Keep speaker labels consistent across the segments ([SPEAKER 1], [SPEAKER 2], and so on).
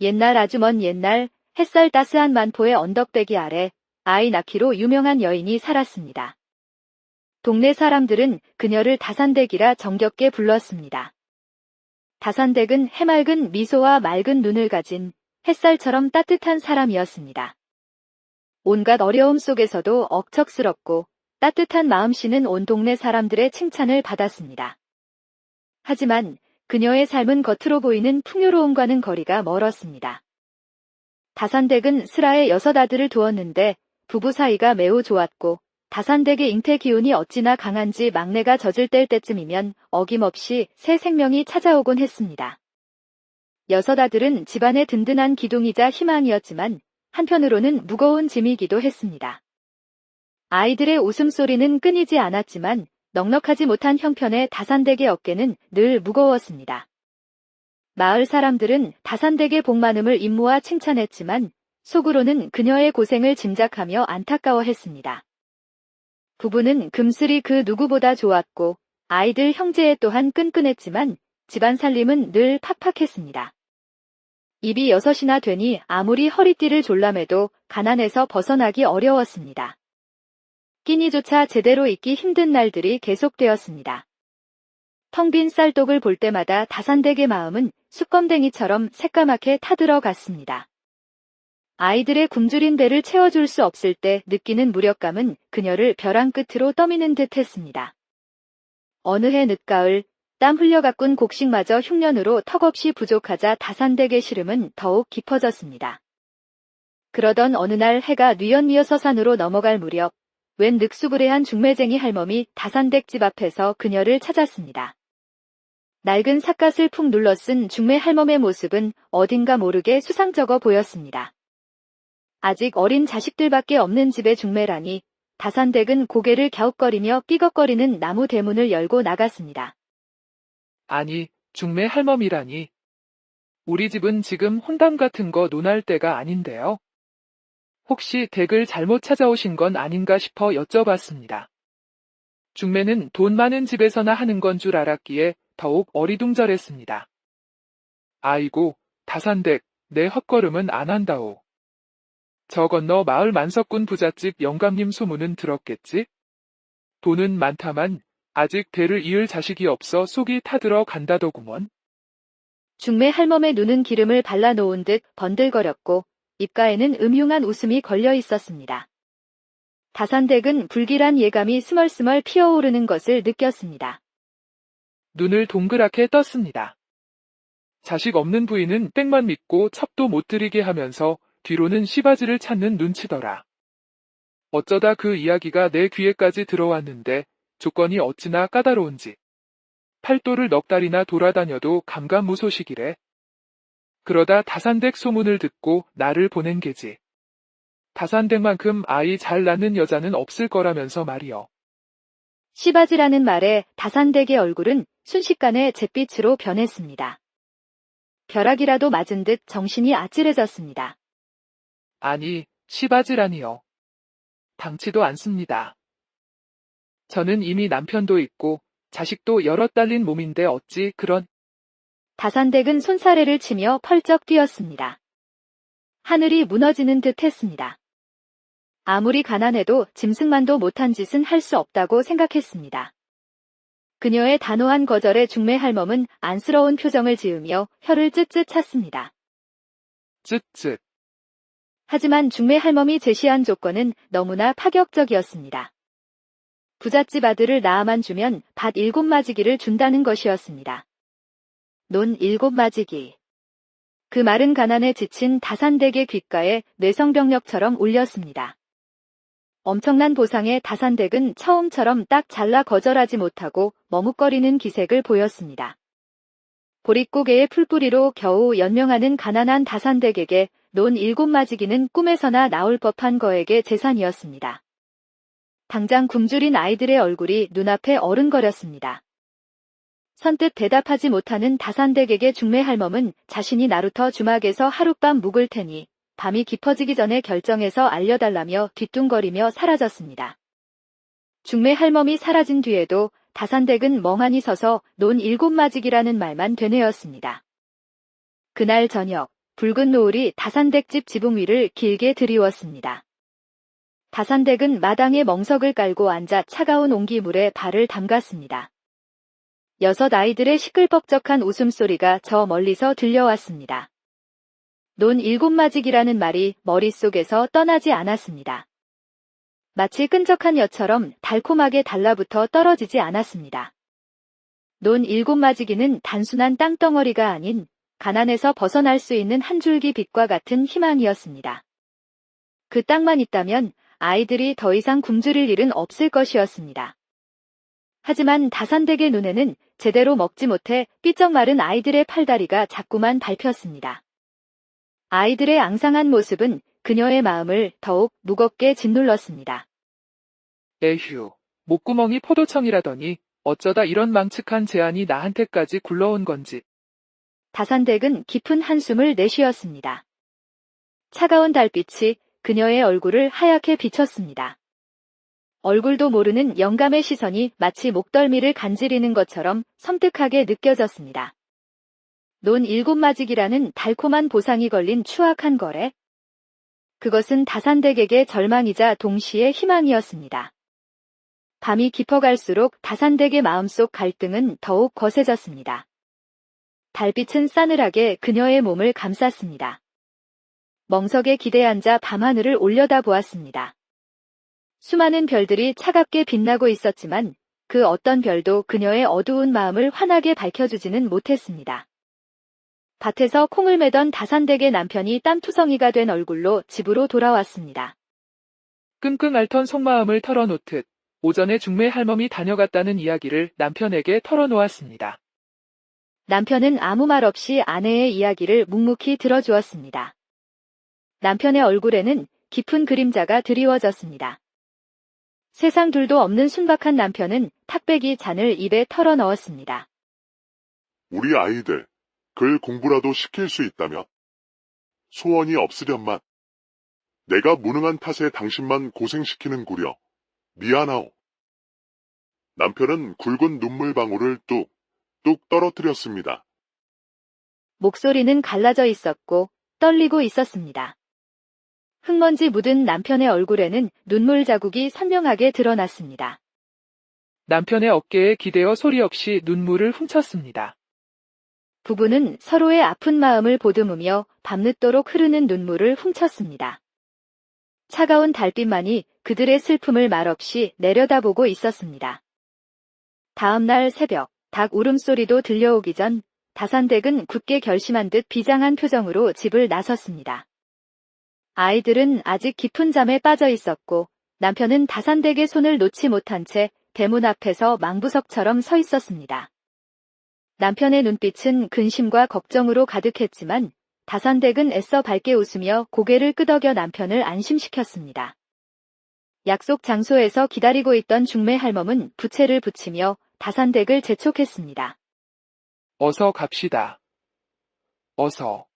[SPEAKER 1] 옛날 아주 먼 옛날 햇살 따스한 만포의 언덕배기 아래 아이 낳기로 유명한 여인이 살았습니다. 동네 사람들은 그녀를 다산댁이라 정겹게 불렀습니다. 다산댁은 해맑은 미소와 맑은 눈을 가진 햇살처럼 따뜻한 사람이었습니다. 온갖 어려움 속에서도 억척스럽고 따뜻한 마음씨는 온 동네 사람들의 칭찬을 받았습니다. 하지만 그녀의 삶은 겉으로 보이는 풍요로움과는 거리가 멀었습니다. 다산댁은 슬하에 6 아들을 두었는데 부부 사이가 매우 좋았고 다산댁의 잉태 기운이 어찌나 강한지 막내가 젖을 뗄 때쯤이면 어김없이 새 생명이 찾아오곤 했습니다. 6 아들은 집안의 든든한 기둥이자 희망이었지만 한편으로는 무거운 짐이기도 했습니다. 아이들의 웃음소리는 끊이지 않았지만 넉넉하지 못한 형편의 다산댁의 어깨는 늘 무거웠습니다. 마을 사람들은 다산댁의 복만음을 임모아 칭찬했지만 속으로는 그녀의 고생을 짐작하며 안타까워했습니다. 부부는 금슬이 그 누구보다 좋았고 아이들 형제 또한 끈끈했지만 집안 살림은 늘 팍팍했습니다. 입이 6이나 되니 아무리 허리띠를 졸라매도 가난에서 벗어나기 어려웠습니다. 끼니조차 제대로 입기 힘든 날들이 계속되었습니다. 텅 빈 쌀독을 볼 때마다 다산댁의 마음은 숯검댕이처럼 새까맣게 타들어갔습니다. 아이들의 굶주린 배를 채워줄 수 없을 때 느끼는 무력감은 그녀를 벼랑 끝으로 떠미는 듯 했습니다. 어느 해 늦가을 땀 흘려 가꾼 곡식마저 흉년으로 턱없이 부족하자 다산댁의 시름은 더욱 깊어졌습니다. 그러던 어느 날 해가 뉘엿뉘어 서산으로 넘어갈 무렵 웬 늑수부레한 중매쟁이 할멈이 다산댁 집 앞에서 그녀를 찾았습니다. 낡은 삿갓을 푹 눌러쓴 중매 할멈의 모습은 어딘가 모르게 수상쩍어 보였습니다. 아직 어린 자식들밖에 없는 집의 중매라니 다산댁은 고개를 갸웃거리며 삐걱거리는 나무 대문을 열고 나갔습니다.
[SPEAKER 2] 아니, 중매 할멈이라니. 우리 집은 지금 혼담 같은 거 논할 때가 아닌데요. 혹시 댁을 잘못 찾아오신 건 아닌가 싶어 여쭤봤습니다. 중매는 돈 많은 집에서나 하는 건 줄 알았기에 더욱 어리둥절했습니다. 아이고, 다산댁, 내 헛걸음은 안 한다오. 저 건너 마을 만석군 부잣집 영감님 소문은 들었겠지? 돈은 많다만 아직 대를 이을 자식이 없어 속이 타들어 간다더구먼.
[SPEAKER 1] 중매 할멈의 눈은 기름을 발라놓은 듯 번들거렸고 입가에는 음흉한 웃음이 걸려 있었습니다. 다산댁은 불길한 예감이 스멀스멀 피어오르는 것을 느꼈습니다.
[SPEAKER 2] 눈을 동그랗게 떴습니다. 자식 없는 부인은 땡만 믿고 첩도 못 들이게 하면서 뒤로는 시바지를 찾는 눈치더라. 어쩌다 그 이야기가 내 귀에까지 들어왔는데 조건이 어찌나 까다로운지. 팔도를 넉 달이나 돌아다녀도 감감무소식이래. 그러다 다산댁 소문을 듣고 나를 보낸 게지. 다산댁만큼 아이 잘 낳는 여자는 없을 거라면서 말이여.
[SPEAKER 1] 시바지라는 말에 다산댁의 얼굴은 순식간에 잿빛으로 변했습니다. 벼락이라도 맞은 듯 정신이 아찔해졌습니다.
[SPEAKER 2] 아니, 시바지라니요. 당치도 않습니다. 저는 이미 남편도 있고 자식도 여럿 딸린 몸인데 어찌 그런.
[SPEAKER 1] 다산댁은 손사래를 치며 펄쩍 뛰었습니다. 하늘이 무너지는 듯 했습니다. 아무리 가난해도 짐승만도 못한 짓은 할 수 없다고 생각했습니다. 그녀의 단호한 거절에 중매 할멈은 안쓰러운 표정을 지으며 혀를 쯧쯧 찼습니다.
[SPEAKER 2] 쯧쯧.
[SPEAKER 1] 하지만 중매 할멈이 제시한 조건은 너무나 파격적이었습니다. 부잣집 아들을 낳아만 주면 밭 7마지기를 준다는 것이었습니다. 논 7마지기. 그 말은 가난에 지친 다산댁의 귓가에 뇌성병력처럼 울렸습니다. 엄청난 보상에 다산댁은 처음처럼 딱 잘라 거절하지 못하고 머뭇거리는 기색을 보였습니다. 보릿고개의 풀뿌리로 겨우 연명하는 가난한 다산댁에게 논 7마지기는 꿈에서나 나올 법한 거액의 재산이었습니다. 당장 굶주린 아이들의 얼굴이 눈앞에 어른거렸습니다. 선뜻 대답하지 못하는 다산댁에게 중매 할멈은 자신이 나루터 주막에서 하룻밤 묵을 테니 밤이 깊어지기 전에 결정해서 알려달라며 뒤뚱거리며 사라졌습니다. 중매 할멈이 사라진 뒤에도 다산댁은 멍하니 서서 논 7마지기라는 말만 되뇌었습니다. 그날 저녁 붉은 노을이 다산댁집 지붕 위를 길게 드리웠습니다. 다산댁은 마당에 멍석을 깔고 앉아 차가운 온기물에 발을 담갔습니다. 6 아이들의 시끌벅적한 웃음소리가 저 멀리서 들려왔습니다. 논 7마직이라는 말이 머릿속에서 떠나지 않았습니다. 마치 끈적한 엿처럼 달콤하게 달라붙어 떨어지지 않았습니다. 논 7마지기는 단순한 땅덩어리가 아닌 가난에서 벗어날 수 있는 한 줄기 빛과 같은 희망이었습니다. 그 땅만 있다면 아이들이 더 이상 굶주릴 일은 없을 것이었습니다. 하지만 다산댁의 눈에는 제대로 먹지 못해 삐쩍 마른 아이들의 팔다리가 자꾸만 밟혔습니다. 아이들의 앙상한 모습은 그녀의 마음을 더욱 무겁게 짓눌렀습니다.
[SPEAKER 2] 에휴, 목구멍이 포도청이라더니 어쩌다 이런 망측한 제안이 나한테까지 굴러온 건지.
[SPEAKER 1] 다산댁은 깊은 한숨을 내쉬었습니다. 차가운 달빛이 그녀의 얼굴을 하얗게 비쳤습니다. 얼굴도 모르는 영감의 시선이 마치 목덜미를 간지리는 것처럼 섬뜩하게 느껴졌습니다. 논 7마직이라는 달콤한 보상이 걸린 추악한 거래. 그것은 다산댁에게 절망이자 동시에 희망이었습니다. 밤이 깊어갈수록 다산댁의 마음속 갈등은 더욱 거세졌습니다. 달빛은 싸늘하게 그녀의 몸을 감쌌습니다. 멍석에 기대앉아 밤하늘을 올려다보았습니다. 수많은 별들이 차갑게 빛나고 있었지만 그 어떤 별도 그녀의 어두운 마음을 환하게 밝혀주지는 못했습니다. 밭에서 콩을 매던 다산댁의 남편이 땀투성이가 된 얼굴로 집으로 돌아왔습니다.
[SPEAKER 2] 끙끙 앓던 속마음을 털어놓듯 오전에 중매 할멈이 다녀갔다는 이야기를 남편에게 털어놓았습니다.
[SPEAKER 1] 남편은 아무 말 없이 아내의 이야기를 묵묵히 들어주었습니다. 남편의 얼굴에는 깊은 그림자가 드리워졌습니다. 세상 둘도 없는 순박한 남편은 탁배기 잔을 입에 털어 넣었습니다.
[SPEAKER 3] 우리 아이들, 글 공부라도 시킬 수 있다면 소원이 없으련만 내가 무능한 탓에 당신만 고생시키는 구려 미안하오. 남편은 굵은 눈물방울을 뚝뚝 떨어뜨렸습니다.
[SPEAKER 1] 목소리는 갈라져 있었고 떨리고 있었습니다. 흙먼지 묻은 남편의 얼굴에는 눈물 자국이 선명하게 드러났습니다.
[SPEAKER 2] 남편의 어깨에 기대어 소리 없이 눈물을 훔쳤습니다.
[SPEAKER 1] 부부는 서로의 아픈 마음을 보듬으며 밤늦도록 흐르는 눈물을 훔쳤습니다. 차가운 달빛만이 그들의 슬픔을 말없이 내려다보고 있었습니다. 다음 날 새벽, 닭 울음소리도 들려오기 전 다산댁은 굳게 결심한 듯 비장한 표정으로 집을 나섰습니다. 아이들은 아직 깊은 잠에 빠져 있었고 남편은 다산댁의 손을 놓지 못한 채 대문 앞에서 망부석처럼 서 있었습니다. 남편의 눈빛은 근심과 걱정으로 가득했지만 다산댁은 애써 밝게 웃으며 고개를 끄덕여 남편을 안심시켰습니다. 약속 장소에서 기다리고 있던 중매 할멈은 부채를 붙이며 다산댁을 재촉했습니다.
[SPEAKER 2] 어서 갑시다. 어서.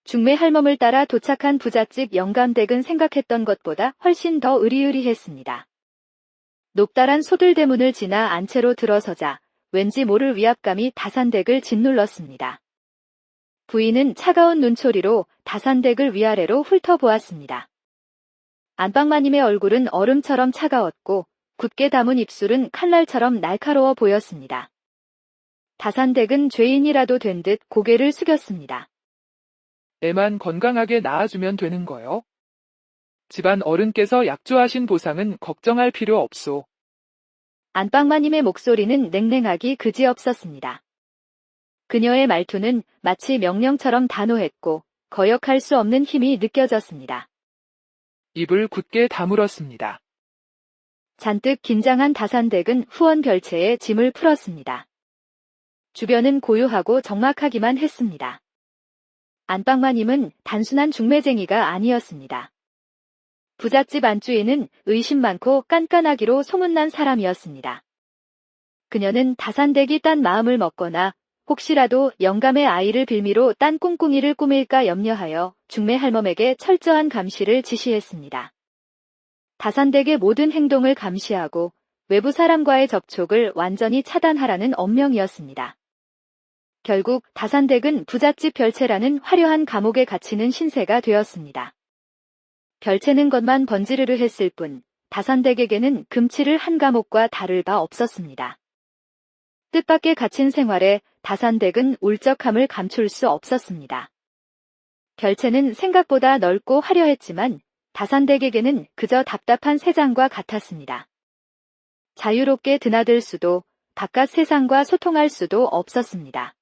[SPEAKER 1] 중매 할멈을 따라 도착한 부잣집 영감댁은 생각했던 것보다 훨씬 더 으리으리했습니다. 높다란 소들대문을 지나 안채로 들어서자 왠지 모를 위압감이 다산댁을 짓눌렀습니다. 부인은 차가운 눈초리로 다산댁을 위아래로 훑어보았습니다. 안방마님의 얼굴은 얼음처럼 차가웠고 굳게 담은 입술은 칼날처럼 날카로워 보였습니다. 다산댁은 죄인이라도 된 듯 고개를 숙였습니다.
[SPEAKER 2] 애만 건강하게 낳아주면 되는 거요. 집안 어른께서 약조하신 보상은 걱정할 필요 없소.
[SPEAKER 1] 안방마님의 목소리는 냉랭하기 그지없었습니다. 그녀의 말투는 마치 명령처럼 단호했고 거역할 수 없는 힘이 느껴졌습니다.
[SPEAKER 2] 입을 굳게 다물었습니다.
[SPEAKER 1] 잔뜩 긴장한 다산댁은 후원 별채에 짐을 풀었습니다. 주변은 고요하고 적막하기만 했습니다. 안방마님은 단순한 중매쟁이가 아니었습니다. 부잣집 안주인은 의심 많고 깐깐하기로 소문난 사람이었습니다. 그녀는 다산댁이 딴 마음을 먹거나 혹시라도 영감의 아이를 빌미로 딴 꿍꿍이를 꾸밀까 염려하여 중매 할멈에게 철저한 감시를 지시했습니다. 다산댁의 모든 행동을 감시하고 외부 사람과의 접촉을 완전히 차단하라는 엄명이었습니다. 결국 다산댁은 부잣집 별채라는 화려한 감옥에 갇히는 신세가 되었습니다. 별채는 것만 번지르르 했을 뿐 다산댁에게는 금치를 한 감옥과 다를 바 없었습니다. 뜻밖의 갇힌 생활에 다산댁은 울적함을 감출 수 없었습니다. 별채는 생각보다 넓고 화려했지만 다산댁에게는 그저 답답한 새장과 같았습니다. 자유롭게 드나들 수도 바깥 세상과 소통할 수도 없었습니다.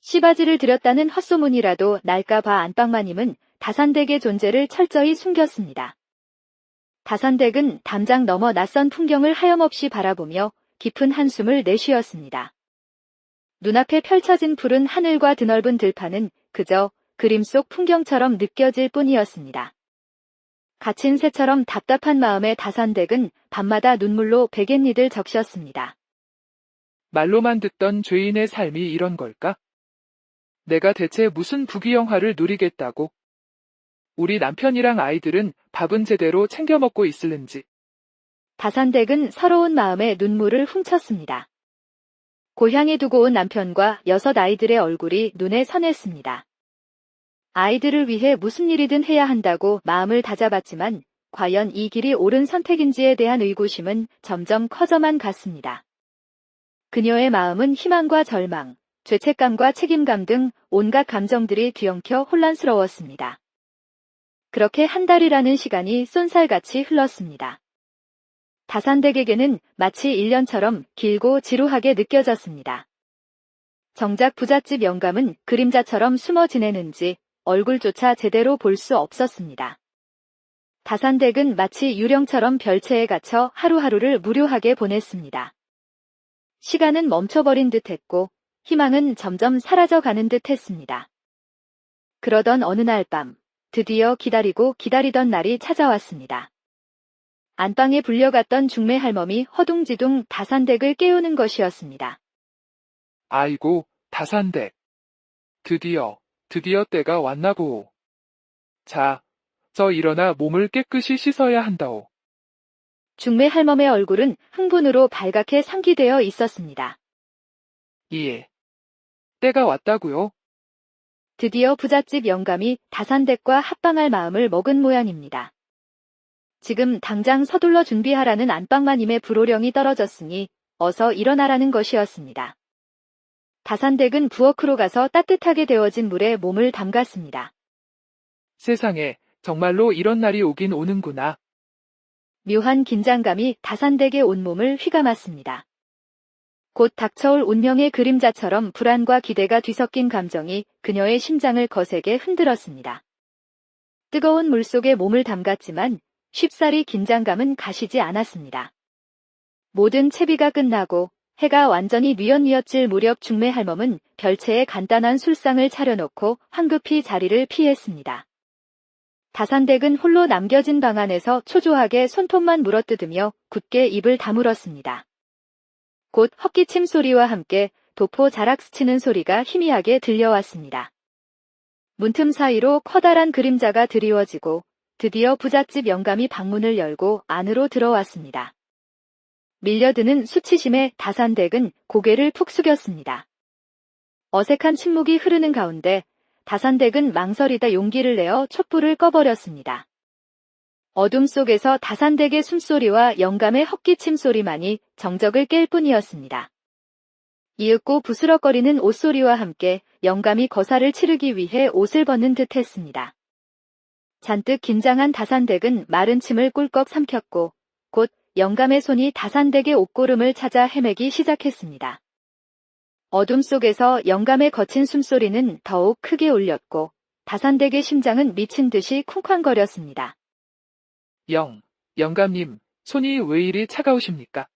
[SPEAKER 1] 시바지를 들였다는 헛소문이라도 날까봐 안방마님은 다산댁의 존재를 철저히 숨겼습니다. 다산댁은 담장 너머 낯선 풍경을 하염없이 바라보며 깊은 한숨을 내쉬었습니다. 눈앞에 펼쳐진 푸른 하늘과 드넓은 들판은 그저 그림 속 풍경처럼 느껴질 뿐이었습니다. 갇힌 새처럼 답답한 마음에 다산댁은 밤마다 눈물로 베갯니들 적셨습니다.
[SPEAKER 2] 말로만 듣던 죄인의 삶이 이런 걸까? 내가 대체 무슨 부귀영화를 누리겠다고? 우리 남편이랑 아이들은 밥은 제대로 챙겨 먹고 있을는지.
[SPEAKER 1] 다산댁은 서러운 마음에 눈물을 훔쳤습니다. 고향에 두고 온 남편과 6 아이들의 얼굴이 눈에 선했습니다. 아이들을 위해 무슨 일이든 해야 한다고 마음을 다잡았지만 과연 이 길이 옳은 선택인지에 대한 의구심은 점점 커져만 갔습니다. 그녀의 마음은 희망과 절망, 죄책감과 책임감 등 온갖 감정들이 뒤엉켜 혼란스러웠습니다. 그렇게 한 달이라는 시간이 쏜살같이 흘렀습니다. 다산댁에게는 마치 1년처럼 길고 지루하게 느껴졌습니다. 정작 부잣집 영감은 그림자처럼 숨어 지내는지 얼굴조차 제대로 볼 수 없었습니다. 다산댁은 마치 유령처럼 별채에 갇혀 하루하루를 무료하게 보냈습니다. 시간은 멈춰버린 듯했고 희망은 점점 사라져가는 듯했습니다. 그러던 어느 날 밤, 드디어 기다리고 기다리던 날이 찾아왔습니다. 안방에 불려갔던 중매 할멈이 허둥지둥 다산댁을 깨우는 것이었습니다.
[SPEAKER 2] 아이고, 다산댁. 드디어 때가 왔나 보오. 자, 저 일어나 몸을 깨끗이 씻어야 한다오.
[SPEAKER 1] 중매 할멈의 얼굴은 흥분으로 발갛게 상기되어 있었습니다.
[SPEAKER 2] 예. 때가 왔다고요?
[SPEAKER 1] 드디어 부잣집 영감이 다산댁과 합방할 마음을 먹은 모양입니다. 지금 당장 서둘러 준비하라는 안방마님의 불호령이 떨어졌으니 어서 일어나라는 것이었습니다. 다산댁은 부엌으로 가서 따뜻하게 데워진 물에 몸을 담갔습니다.
[SPEAKER 2] 세상에, 정말로 이런 날이 오긴 오는구나.
[SPEAKER 1] 묘한 긴장감이 다산댁의 온몸을 휘감았습니다. 곧 닥쳐올 운명의 그림자처럼 불안과 기대가 뒤섞인 감정이 그녀의 심장을 거세게 흔들었습니다. 뜨거운 물속에 몸을 담갔지만 쉽사리 긴장감은 가시지 않았습니다. 모든 채비가 끝나고 해가 완전히 뉘엿뉘엿질 무렵 중매 할멈은 별채에 간단한 술상을 차려놓고 황급히 자리를 피했습니다. 다산댁은 홀로 남겨진 방 안에서 초조하게 손톱만 물어뜯으며 굳게 입을 다물었습니다. 곧 헛기침 소리와 함께 도포 자락 스치는 소리가 희미하게 들려왔습니다. 문틈 사이로 커다란 그림자가 드리워지고 드디어 부잣집 영감이 방문을 열고 안으로 들어왔습니다. 밀려드는 수치심에 다산댁은 고개를 푹 숙였습니다. 어색한 침묵이 흐르는 가운데 다산댁은 망설이다 용기를 내어 촛불을 꺼버렸습니다. 어둠 속에서 다산댁의 숨소리와 영감의 헛기침 소리만이 정적을 깰 뿐이었습니다. 이윽고 부스럭거리는 옷소리와 함께 영감이 거사를 치르기 위해 옷을 벗는 듯 했습니다. 잔뜩 긴장한 다산댁은 마른 침을 꿀꺽 삼켰고 곧 영감의 손이 다산댁의 옷고름을 찾아 헤매기 시작했습니다. 어둠 속에서 영감의 거친 숨소리는 더욱 크게 울렸고 다산댁의 심장은 미친 듯이 쿵쾅거렸습니다.
[SPEAKER 2] 영감님, 손이 왜 이리 차가우십니까?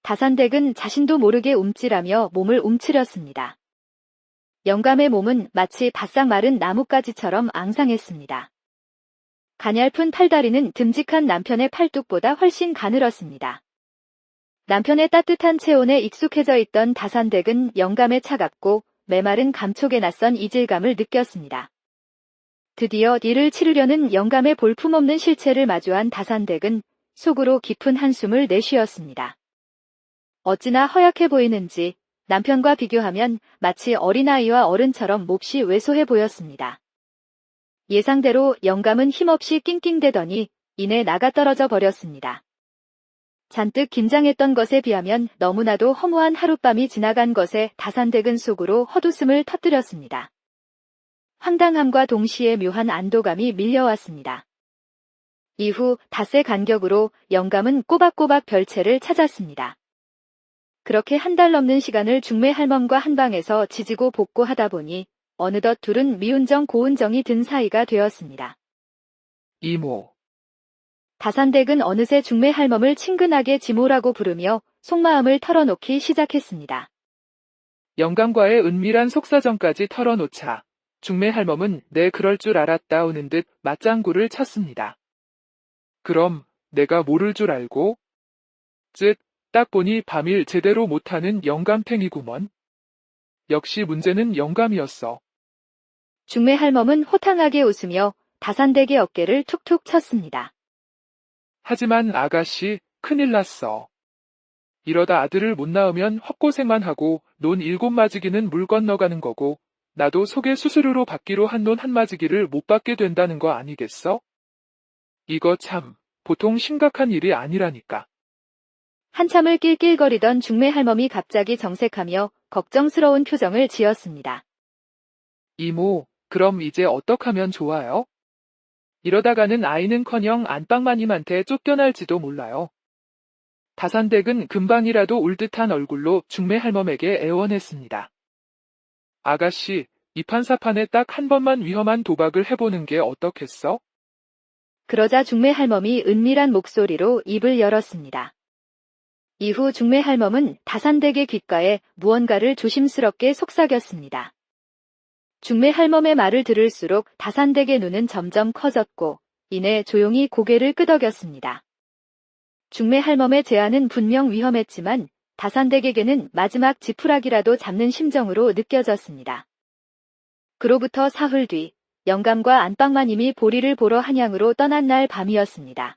[SPEAKER 1] 다산댁은 자신도 모르게 움찔하며 몸을 움츠렸습니다. 영감의 몸은 마치 바싹 마른 나뭇가지처럼 앙상했습니다. 가냘픈 팔다리는 듬직한 남편의 팔뚝보다 훨씬 가늘었습니다. 남편의 따뜻한 체온에 익숙해져 있던 다산댁은 영감의 차갑고 메마른 감촉에 낯선 이질감을 느꼈습니다. 드디어 일을 치르려는 영감의 볼품없는 실체를 마주한 다산댁은 속으로 깊은 한숨을 내쉬었습니다. 어찌나 허약해 보이는지 남편과 비교하면 마치 어린아이와 어른처럼 몹시 왜소해 보였습니다. 예상대로 영감은 힘없이 낑낑대더니 이내 나가떨어져 버렸습니다. 잔뜩 긴장했던 것에 비하면 너무나도 허무한 하룻밤이 지나간 것에 다산대근 속으로 헛웃음을 터뜨렸습니다. 황당함과 동시에 묘한 안도감이 밀려왔습니다. 이후 닷새 간격으로 영감은 꼬박꼬박 별채를 찾았습니다. 그렇게 한 달 넘는 시간을 중매 할멈과 한방에서 지지고 볶고 하다 보니 어느덧 둘은 미운정 고운정이 든 사이가 되었습니다.
[SPEAKER 2] 이모,
[SPEAKER 1] 다산댁은 어느새 중매 할멈을 친근하게 지모라고 부르며 속마음을 털어놓기 시작했습니다.
[SPEAKER 2] 영감과의 은밀한 속사정까지 털어놓자 중매 할멈은 내 그럴 줄 알았다 오는 듯 맞장구를 쳤습니다. 그럼 내가 모를 줄 알고? 딱 보니 밤일 제대로 못하는 영감탱이구먼. 역시 문제는 영감이었어.
[SPEAKER 1] 중매 할멈은 호탕하게 웃으며 다산댁의 어깨를 툭툭 쳤습니다.
[SPEAKER 2] 하지만 아가씨, 큰일 났어. 이러다 아들을 못 낳으면 헛고생만 하고 논 7마지기는 물 건너가는 거고 나도 속에 수수료로 받기로 한 논 1마지기를 못 받게 된다는 거 아니겠어? 이거 참 보통 심각한 일이 아니라니까.
[SPEAKER 1] 한참을 낄낄거리던 중매 할멈이 갑자기 정색하며 걱정스러운 표정을 지었습니다.
[SPEAKER 2] 이모, 그럼 이제 어떡하면 좋아요? 이러다가는 아이는커녕 안방마님한테 쫓겨날지도 몰라요. 다산댁은 금방이라도 울 듯한 얼굴로 중매 할멈에게 애원했습니다. 아가씨, 이 판사판에 딱 한 번만 위험한 도박을 해보는 게 어떻겠어?
[SPEAKER 1] 그러자 중매 할멈이 은밀한 목소리로 입을 열었습니다. 이후 중매 할멈은 다산댁의 귓가에 무언가를 조심스럽게 속삭였습니다. 중매 할멈의 말을 들을수록 다산댁의 눈은 점점 커졌고 이내 조용히 고개를 끄덕였습니다. 중매 할멈의 제안은 분명 위험했지만 다산댁에게는 마지막 지푸라기라도 잡는 심정으로 느껴졌습니다. 그로부터 사흘 뒤 영감과 안방마님이 보리를 보러 한양으로 떠난 날 밤이었습니다.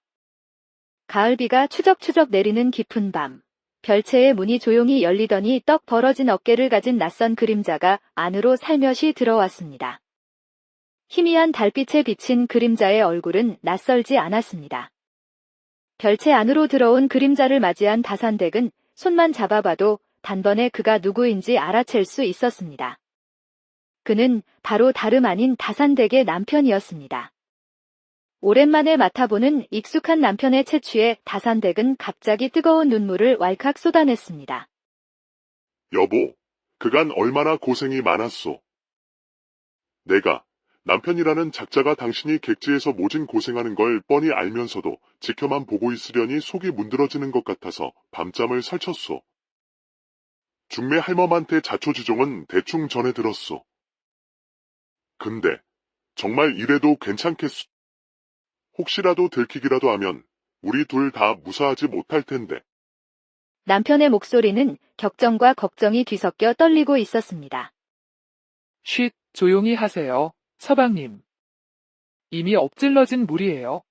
[SPEAKER 1] 가을비가 추적추적 내리는 깊은 밤, 별채의 문이 조용히 열리더니 떡 벌어진 어깨를 가진 낯선 그림자가 안으로 살며시 들어왔습니다. 희미한 달빛에 비친 그림자의 얼굴은 낯설지 않았습니다. 별채 안으로 들어온 그림자를 맞이한 다산댁은 손만 잡아봐도 단번에 그가 누구인지 알아챌 수 있었습니다. 그는 바로 다름 아닌 다산댁의 남편이었습니다. 오랜만에 맡아보는 익숙한 남편의 채취에 다산댁은 갑자기 뜨거운 눈물을 왈칵 쏟아냈습니다.
[SPEAKER 3] 여보, 그간 얼마나 고생이 많았소. 내가 남편이라는 작자가 당신이 객지에서 모진 고생하는 걸 뻔히 알면서도 지켜만 보고 있으려니 속이 문드러지는 것 같아서 밤잠을 설쳤소. 중매 할멈한테 자초지종은 대충 전해 들었소. 근데 정말 이래도 괜찮겠소? 혹시라도 들키기라도 하면 우리 둘 다 무사하지 못할 텐데.
[SPEAKER 1] 남편의 목소리는 격정과 걱정이 뒤섞여 떨리고 있었습니다.
[SPEAKER 2] 쉿, 조용히 하세요, 서방님. 이미 엎질러진 물이에요.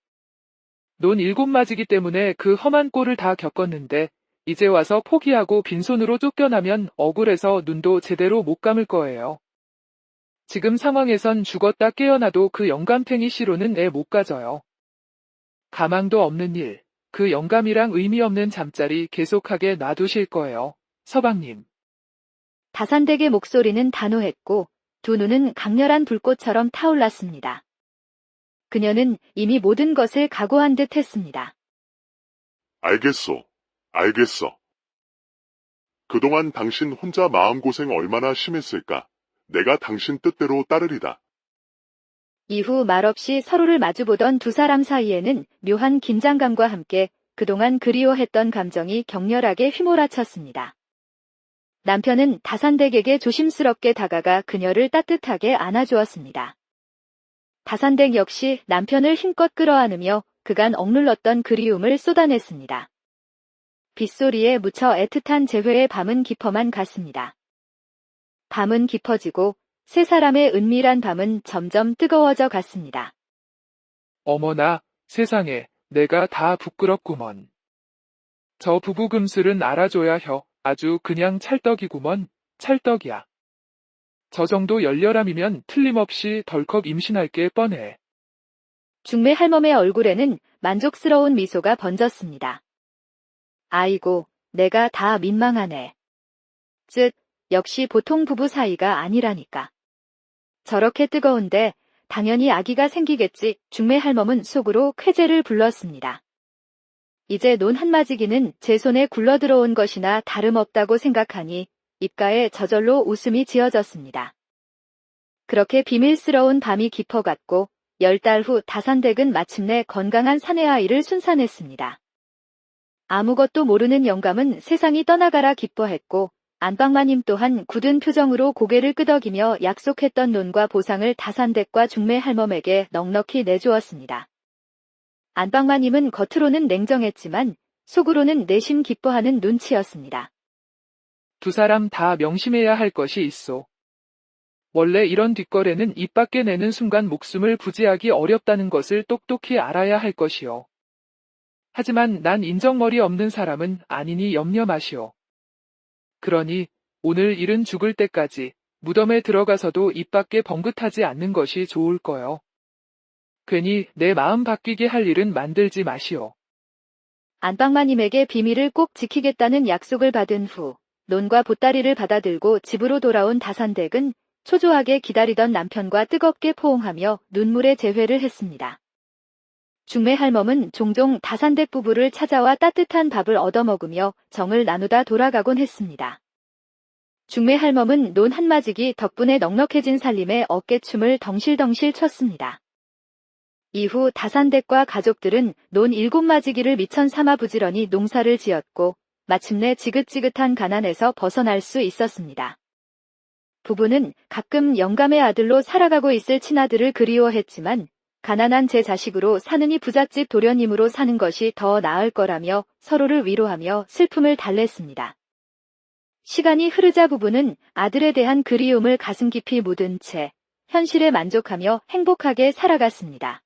[SPEAKER 2] 논 7마지기 때문에 그 험한 꼴을 다 겪었는데 이제 와서 포기하고 빈손으로 쫓겨나면 억울해서 눈도 제대로 못 감을 거예요. 지금 상황에선 죽었다 깨어나도 그 영감탱이 씨로는 애 못 가져요. 가망도 없는 일, 그 영감이랑 의미 없는 잠자리 계속하게 놔두실 거예요, 서방님.
[SPEAKER 1] 다산댁의 목소리는 단호했고 두 눈은 강렬한 불꽃처럼 타올랐습니다. 그녀는 이미 모든 것을 각오한 듯 했습니다.
[SPEAKER 3] 알겠소. 알겠어. 그동안 당신 혼자 마음고생 얼마나 심했을까. 내가 당신 뜻대로 따르리다.
[SPEAKER 1] 이후 말없이 서로를 마주보던 두 사람 사이에는 묘한 긴장감과 함께 그동안 그리워했던 감정이 격렬하게 휘몰아쳤습니다. 남편은 다산댁에게 조심스럽게 다가가 그녀를 따뜻하게 안아주었습니다. 다산댁 역시 남편을 힘껏 끌어안으며 그간 억눌렀던 그리움을 쏟아냈습니다. 빗소리에 묻혀 애틋한 재회의 밤은 깊어만 갔습니다. 밤은 깊어지고 세 사람의 은밀한 밤은 점점 뜨거워져 갔습니다.
[SPEAKER 2] 어머나, 세상에, 내가 다 부끄럽구먼. 저 부부 금슬은 알아줘야 혀, 아주 그냥 찰떡이구먼, 찰떡이야. 저 정도 열렬함이면 틀림없이 덜컥 임신할 게 뻔해.
[SPEAKER 1] 중매 할멈의 얼굴에는 만족스러운 미소가 번졌습니다. 아이고, 내가 다 민망하네. 쯧, 역시 보통 부부 사이가 아니라니까. 저렇게 뜨거운데 당연히 아기가 생기겠지. 중매 할멈은 속으로 쾌재를 불렀습니다. 이제 논 한마지기는 제 손에 굴러들어온 것이나 다름없다고 생각하니 입가에 저절로 웃음이 지어졌습니다. 그렇게 비밀스러운 밤이 깊어갔고 10달 후 다산댁은 마침내 건강한 사내아이를 순산했습니다. 아무것도 모르는 영감은 세상이 떠나가라 기뻐했고 안방마님 또한 굳은 표정으로 고개를 끄덕이며 약속했던 논과 보상을 다산댁과 중매 할멈에게 넉넉히 내주었습니다. 안방마님은 겉으로는 냉정했지만 속으로는 내심 기뻐하는 눈치였습니다.
[SPEAKER 2] 두 사람 다 명심해야 할 것이 있어. 원래 이런 뒷거래는 입 밖에 내는 순간 목숨을 부지하기 어렵다는 것을 똑똑히 알아야 할 것이요. 하지만 난 인정머리 없는 사람은 아니니 염려 마시오. 그러니 오늘 일은 죽을 때까지 무덤에 들어가서도 입 밖에 벙긋하지 않는 것이 좋을 거요. 괜히 내 마음 바뀌게 할 일은 만들지 마시오.
[SPEAKER 1] 안방마님에게 비밀을 꼭 지키겠다는 약속을 받은 후 논과 보따리를 받아들고 집으로 돌아온 다산댁은 초조하게 기다리던 남편과 뜨겁게 포옹하며 눈물의 재회를 했습니다. 중매 할멈은 종종 다산댁 부부를 찾아와 따뜻한 밥을 얻어먹으며 정을 나누다 돌아가곤 했습니다. 중매 할멈은 논 한마지기 덕분에 넉넉해진 살림에 어깨춤을 덩실덩실 췄습니다. 이후 다산댁과 가족들은 논 7마지기를 미천 삼아 부지런히 농사를 지었고 마침내 지긋지긋한 가난에서 벗어날 수 있었습니다. 부부는 가끔 영감의 아들로 살아가고 있을 친아들을 그리워했지만 가난한 제 자식으로 사느니 부잣집 도련님으로 사는 것이 더 나을 거라며 서로를 위로하며 슬픔을 달랬습니다. 시간이 흐르자 부부는 아들에 대한 그리움을 가슴 깊이 묻은 채 현실에 만족하며 행복하게 살아갔습니다.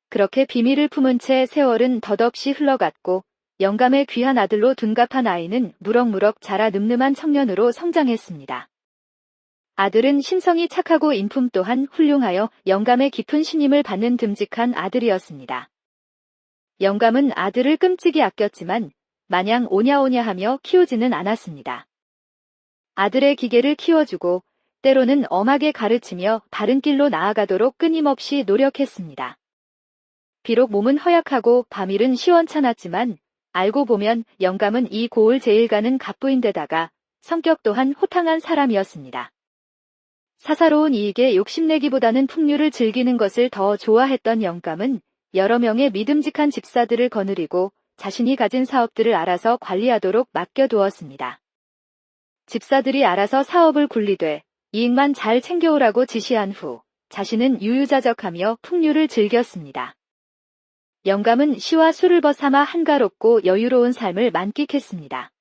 [SPEAKER 1] 그렇게 비밀을 품은 채 세월은 덧없이 흘러갔고 영감의 귀한 아들로 둔갑한 아이는 무럭무럭 자라 늠름한 청년으로 성장했습니다. 아들은 심성이 착하고 인품 또한 훌륭하여 영감의 깊은 신임을 받는 듬직한 아들이었습니다. 영감은 아들을 끔찍이 아꼈지만 마냥 오냐오냐하며 키우지는 않았습니다. 아들의 기계를 키워주고 때로는 엄하게 가르치며 바른 길로 나아가도록 끊임없이 노력했습니다. 비록 몸은 허약하고 밤일은 시원찮았지만 알고 보면 영감은 이 고을 제일가는 갑부인데다가 성격 또한 호탕한 사람이었습니다. 사사로운 이익에 욕심내기보다는 풍류를 즐기는 것을 더 좋아했던 영감은 여러 명의 믿음직한 집사들을 거느리고 자신이 가진 사업들을 알아서 관리하도록 맡겨두었습니다. 집사들이 알아서 사업을 굴리되 이익만 잘 챙겨오라고 지시한 후 자신은 유유자적하며 풍류를 즐겼습니다. 영감은 시와 술을 벗삼아 한가롭고 여유로운 삶을 만끽했습니다.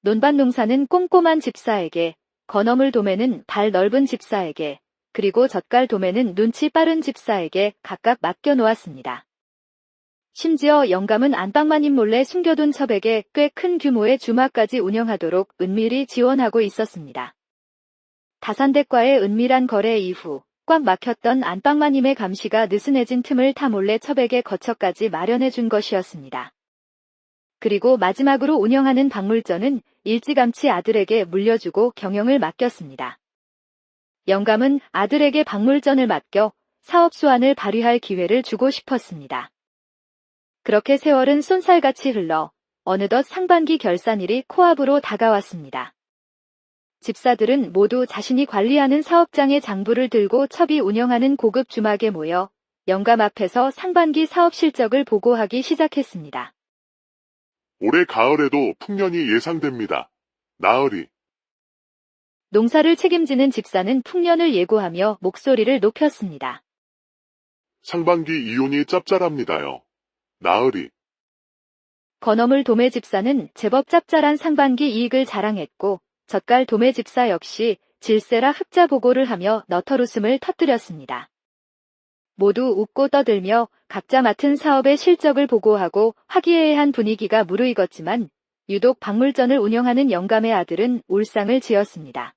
[SPEAKER 1] 논밭 농사는 꼼꼼한 집사에게, 건어물 도매는 발 넓은 집사에게, 그리고 젓갈 도매는 눈치 빠른 집사에게 각각 맡겨놓았습니다. 심지어 영감은 안방마님 몰래 숨겨둔 첩에게 꽤 큰 규모의 주마까지 운영하도록 은밀히 지원하고 있었습니다. 다산댁과의 은밀한 거래 이후 꽉 막혔던 안방마님의 감시가 느슨해진 틈을 타 몰래 첩에게 거처까지 마련해 준 것이었습니다. 그리고 마지막으로 운영하는 박물전은 일찌감치 아들에게 물려주고 경영을 맡겼습니다. 영감은 아들에게 박물전을 맡겨 사업 수완을 발휘할 기회를 주고 싶었습니다. 그렇게 세월은 쏜살같이 흘러 어느덧 상반기 결산일이 코앞으로 다가왔습니다. 집사들은 모두 자신이 관리하는 사업장의 장부를 들고 첩이 운영하는 고급 주막에 모여 영감 앞에서 상반기 사업 실적을 보고하기 시작했습니다.
[SPEAKER 3] 올해 가을에도 풍년이 예상됩니다. 나으리.
[SPEAKER 1] 농사를 책임지는 집사는 풍년을 예고하며 목소리를 높였습니다.
[SPEAKER 3] 상반기 이윤이 짭짤합니다요. 나으리.
[SPEAKER 1] 건어물 도매 집사는 제법 짭짤한 상반기 이익을 자랑했고 젓갈 도매 집사 역시 질세라 흑자 보고를 하며 너털웃음을 터뜨렸습니다. 모두 웃고 떠들며 각자 맡은 사업의 실적을 보고하고 화기애애한 분위기가 무르익었지만 유독 박물전을 운영하는 영감의 아들은 울상을 지었습니다.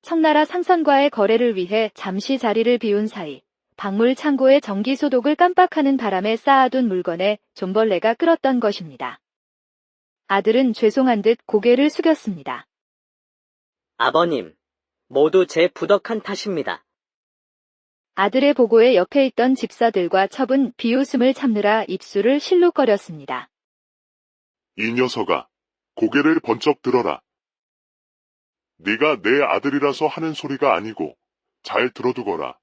[SPEAKER 1] 청나라 상선과의 거래를 위해 잠시 자리를 비운 사이 박물 창고의 정기 소독을 깜빡하는 바람에 쌓아둔 물건에 좀벌레가 끌었던 것입니다. 아들은 죄송한 듯 고개를 숙였습니다.
[SPEAKER 4] 아버님, 모두 제 부덕한 탓입니다.
[SPEAKER 1] 아들의 보고에 옆에 있던 집사들과 첩은 비웃음을 참느라 입술을 실룩거렸습니다.
[SPEAKER 3] 이 녀석아, 고개를 번쩍 들어라. 네가 내 아들이라서 하는 소리가 아니고 잘 들어두거라.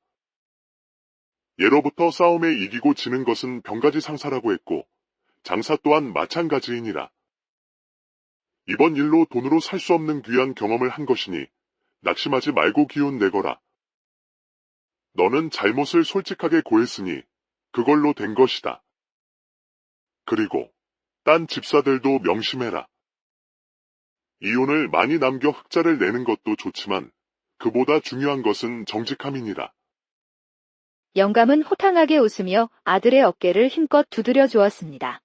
[SPEAKER 3] 예로부터 싸움에 이기고 지는 것은 병가지 상사라고 했고 장사 또한 마찬가지이니라. 이번 일로 돈으로 살 수 없는 귀한 경험을 한 것이니 낙심하지 말고 기운 내거라. 너는 잘못을 솔직하게 고했으니 그걸로 된 것이다. 그리고 딴 집사들도 명심해라. 이윤을 많이 남겨 흑자를 내는 것도 좋지만 그보다 중요한 것은 정직함이니라.
[SPEAKER 1] 영감은 호탕하게 웃으며 아들의 어깨를 힘껏 두드려 주었습니다.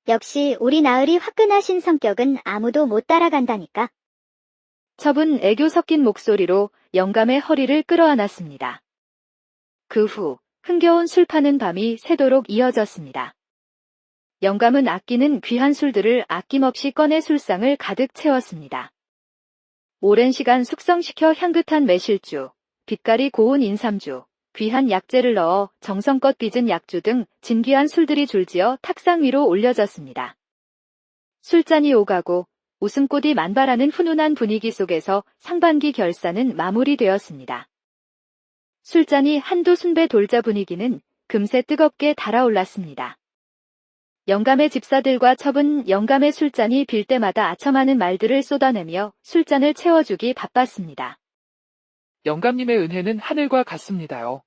[SPEAKER 5] 역시 우리 나으리 화끈하신 성격은 아무도 못 따라간다니까.
[SPEAKER 1] 첩은 애교 섞인 목소리로 영감의 허리를 끌어안았습니다. 그 후 흥겨운 술 파는 밤이 새도록 이어졌습니다. 영감은 아끼는 귀한 술들을 아낌없이 꺼내 술상을 가득 채웠습니다. 오랜 시간 숙성시켜 향긋한 매실주, 빛깔이 고운 인삼주, 귀한 약재를 넣어 정성껏 빚은 약주 등 진귀한 술들이 줄지어 탁상 위로 올려졌습니다. 술잔이 오가고 웃음꽃이 만발하는 훈훈한 분위기 속에서 상반기 결사는 마무리되었습니다. 술잔이 한두 순배 돌자 분위기는 금세 뜨겁게 달아올랐습니다. 영감의 집사들과 첩은 영감의 술잔이 빌 때마다 아첨하는 말들을 쏟아내며 술잔을 채워주기 바빴습니다.
[SPEAKER 2] 영감님의 은혜는 하늘과 같습니다요.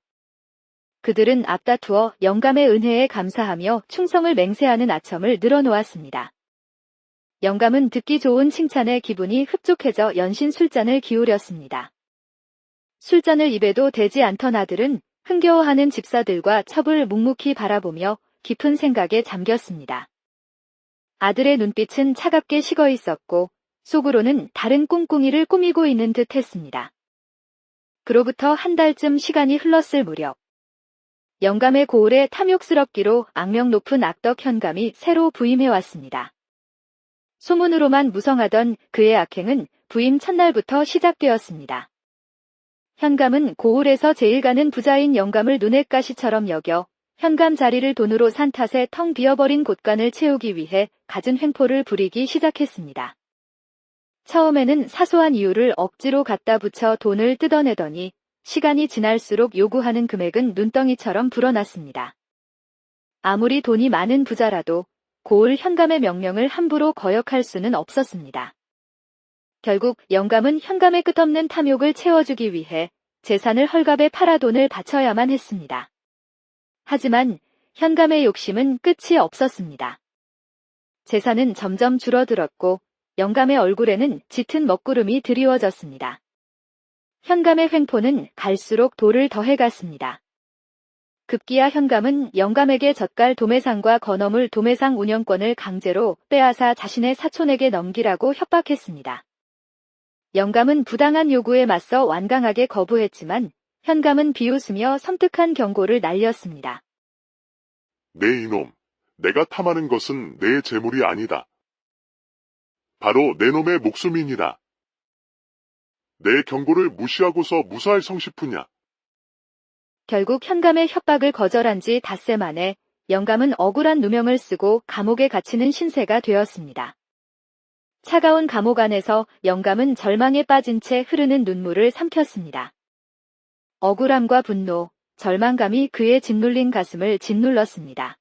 [SPEAKER 1] 그들은 앞다투어 영감의 은혜에 감사하며 충성을 맹세하는 아첨을 늘어놓았습니다. 영감은 듣기 좋은 칭찬에 기분이 흡족해져 연신 술잔을 기울였습니다. 술잔을 입에도 대지 않던 아들은 흥겨워하는 집사들과 첩을 묵묵히 바라보며 깊은 생각에 잠겼습니다. 아들의 눈빛은 차갑게 식어 있었고 속으로는 다른 꿍꿍이를 꾸미고 있는 듯 했습니다. 그로부터 한 달쯤 시간이 흘렀을 무렵 영감의 고을에 탐욕스럽기로 악명 높은 악덕 현감이 새로 부임해왔습니다. 소문으로만 무성하던 그의 악행은 부임 첫날부터 시작되었습니다. 현감은 고을에서 제일 가는 부자인 영감을 눈엣 가시처럼 여겨 현감 자리를 돈으로 산 탓에 텅 비어버린 곳간을 채우기 위해 갖은 횡포를 부리기 시작했습니다. 처음에는 사소한 이유를 억지로 갖다 붙여 돈을 뜯어내더니 시간이 지날수록 요구하는 금액은 눈덩이처럼 불어났습니다. 아무리 돈이 많은 부자라도 고을 현감의 명령을 함부로 거역할 수는 없었습니다. 결국 영감은 현감의 끝없는 탐욕을 채워주기 위해 재산을 헐값에 팔아 돈을 바쳐야만 했습니다. 하지만 현감의 욕심은 끝이 없었습니다. 재산은 점점 줄어들었고 영감의 얼굴에는 짙은 먹구름이 드리워졌습니다. 현감의 횡포는 갈수록 돌을 더해갔습니다. 급기야 현감은 영감에게 젓갈 도매상과 건어물 도매상 운영권을 강제로 빼앗아 자신의 사촌에게 넘기라고 협박했습니다. 영감은 부당한 요구에 맞서 완강하게 거부했지만 현감은 비웃으며 섬뜩한 경고를 날렸습니다.
[SPEAKER 3] 내 이놈, 내가 탐하는 것은 내 재물이 아니다. 바로 내 놈의 목숨이니라. 내 경고를 무시하고서 무사할 성시푸냐.
[SPEAKER 1] 결국 현감의 협박을 거절한 지 닷새 만에 영감은 억울한 누명을 쓰고 감옥에 갇히는 신세가 되었습니다. 차가운 감옥 안에서 영감은 절망에 빠진 채 흐르는 눈물을 삼켰습니다. 억울함과 분노, 절망감이 그의 짓눌린 가슴을 짓눌렀습니다.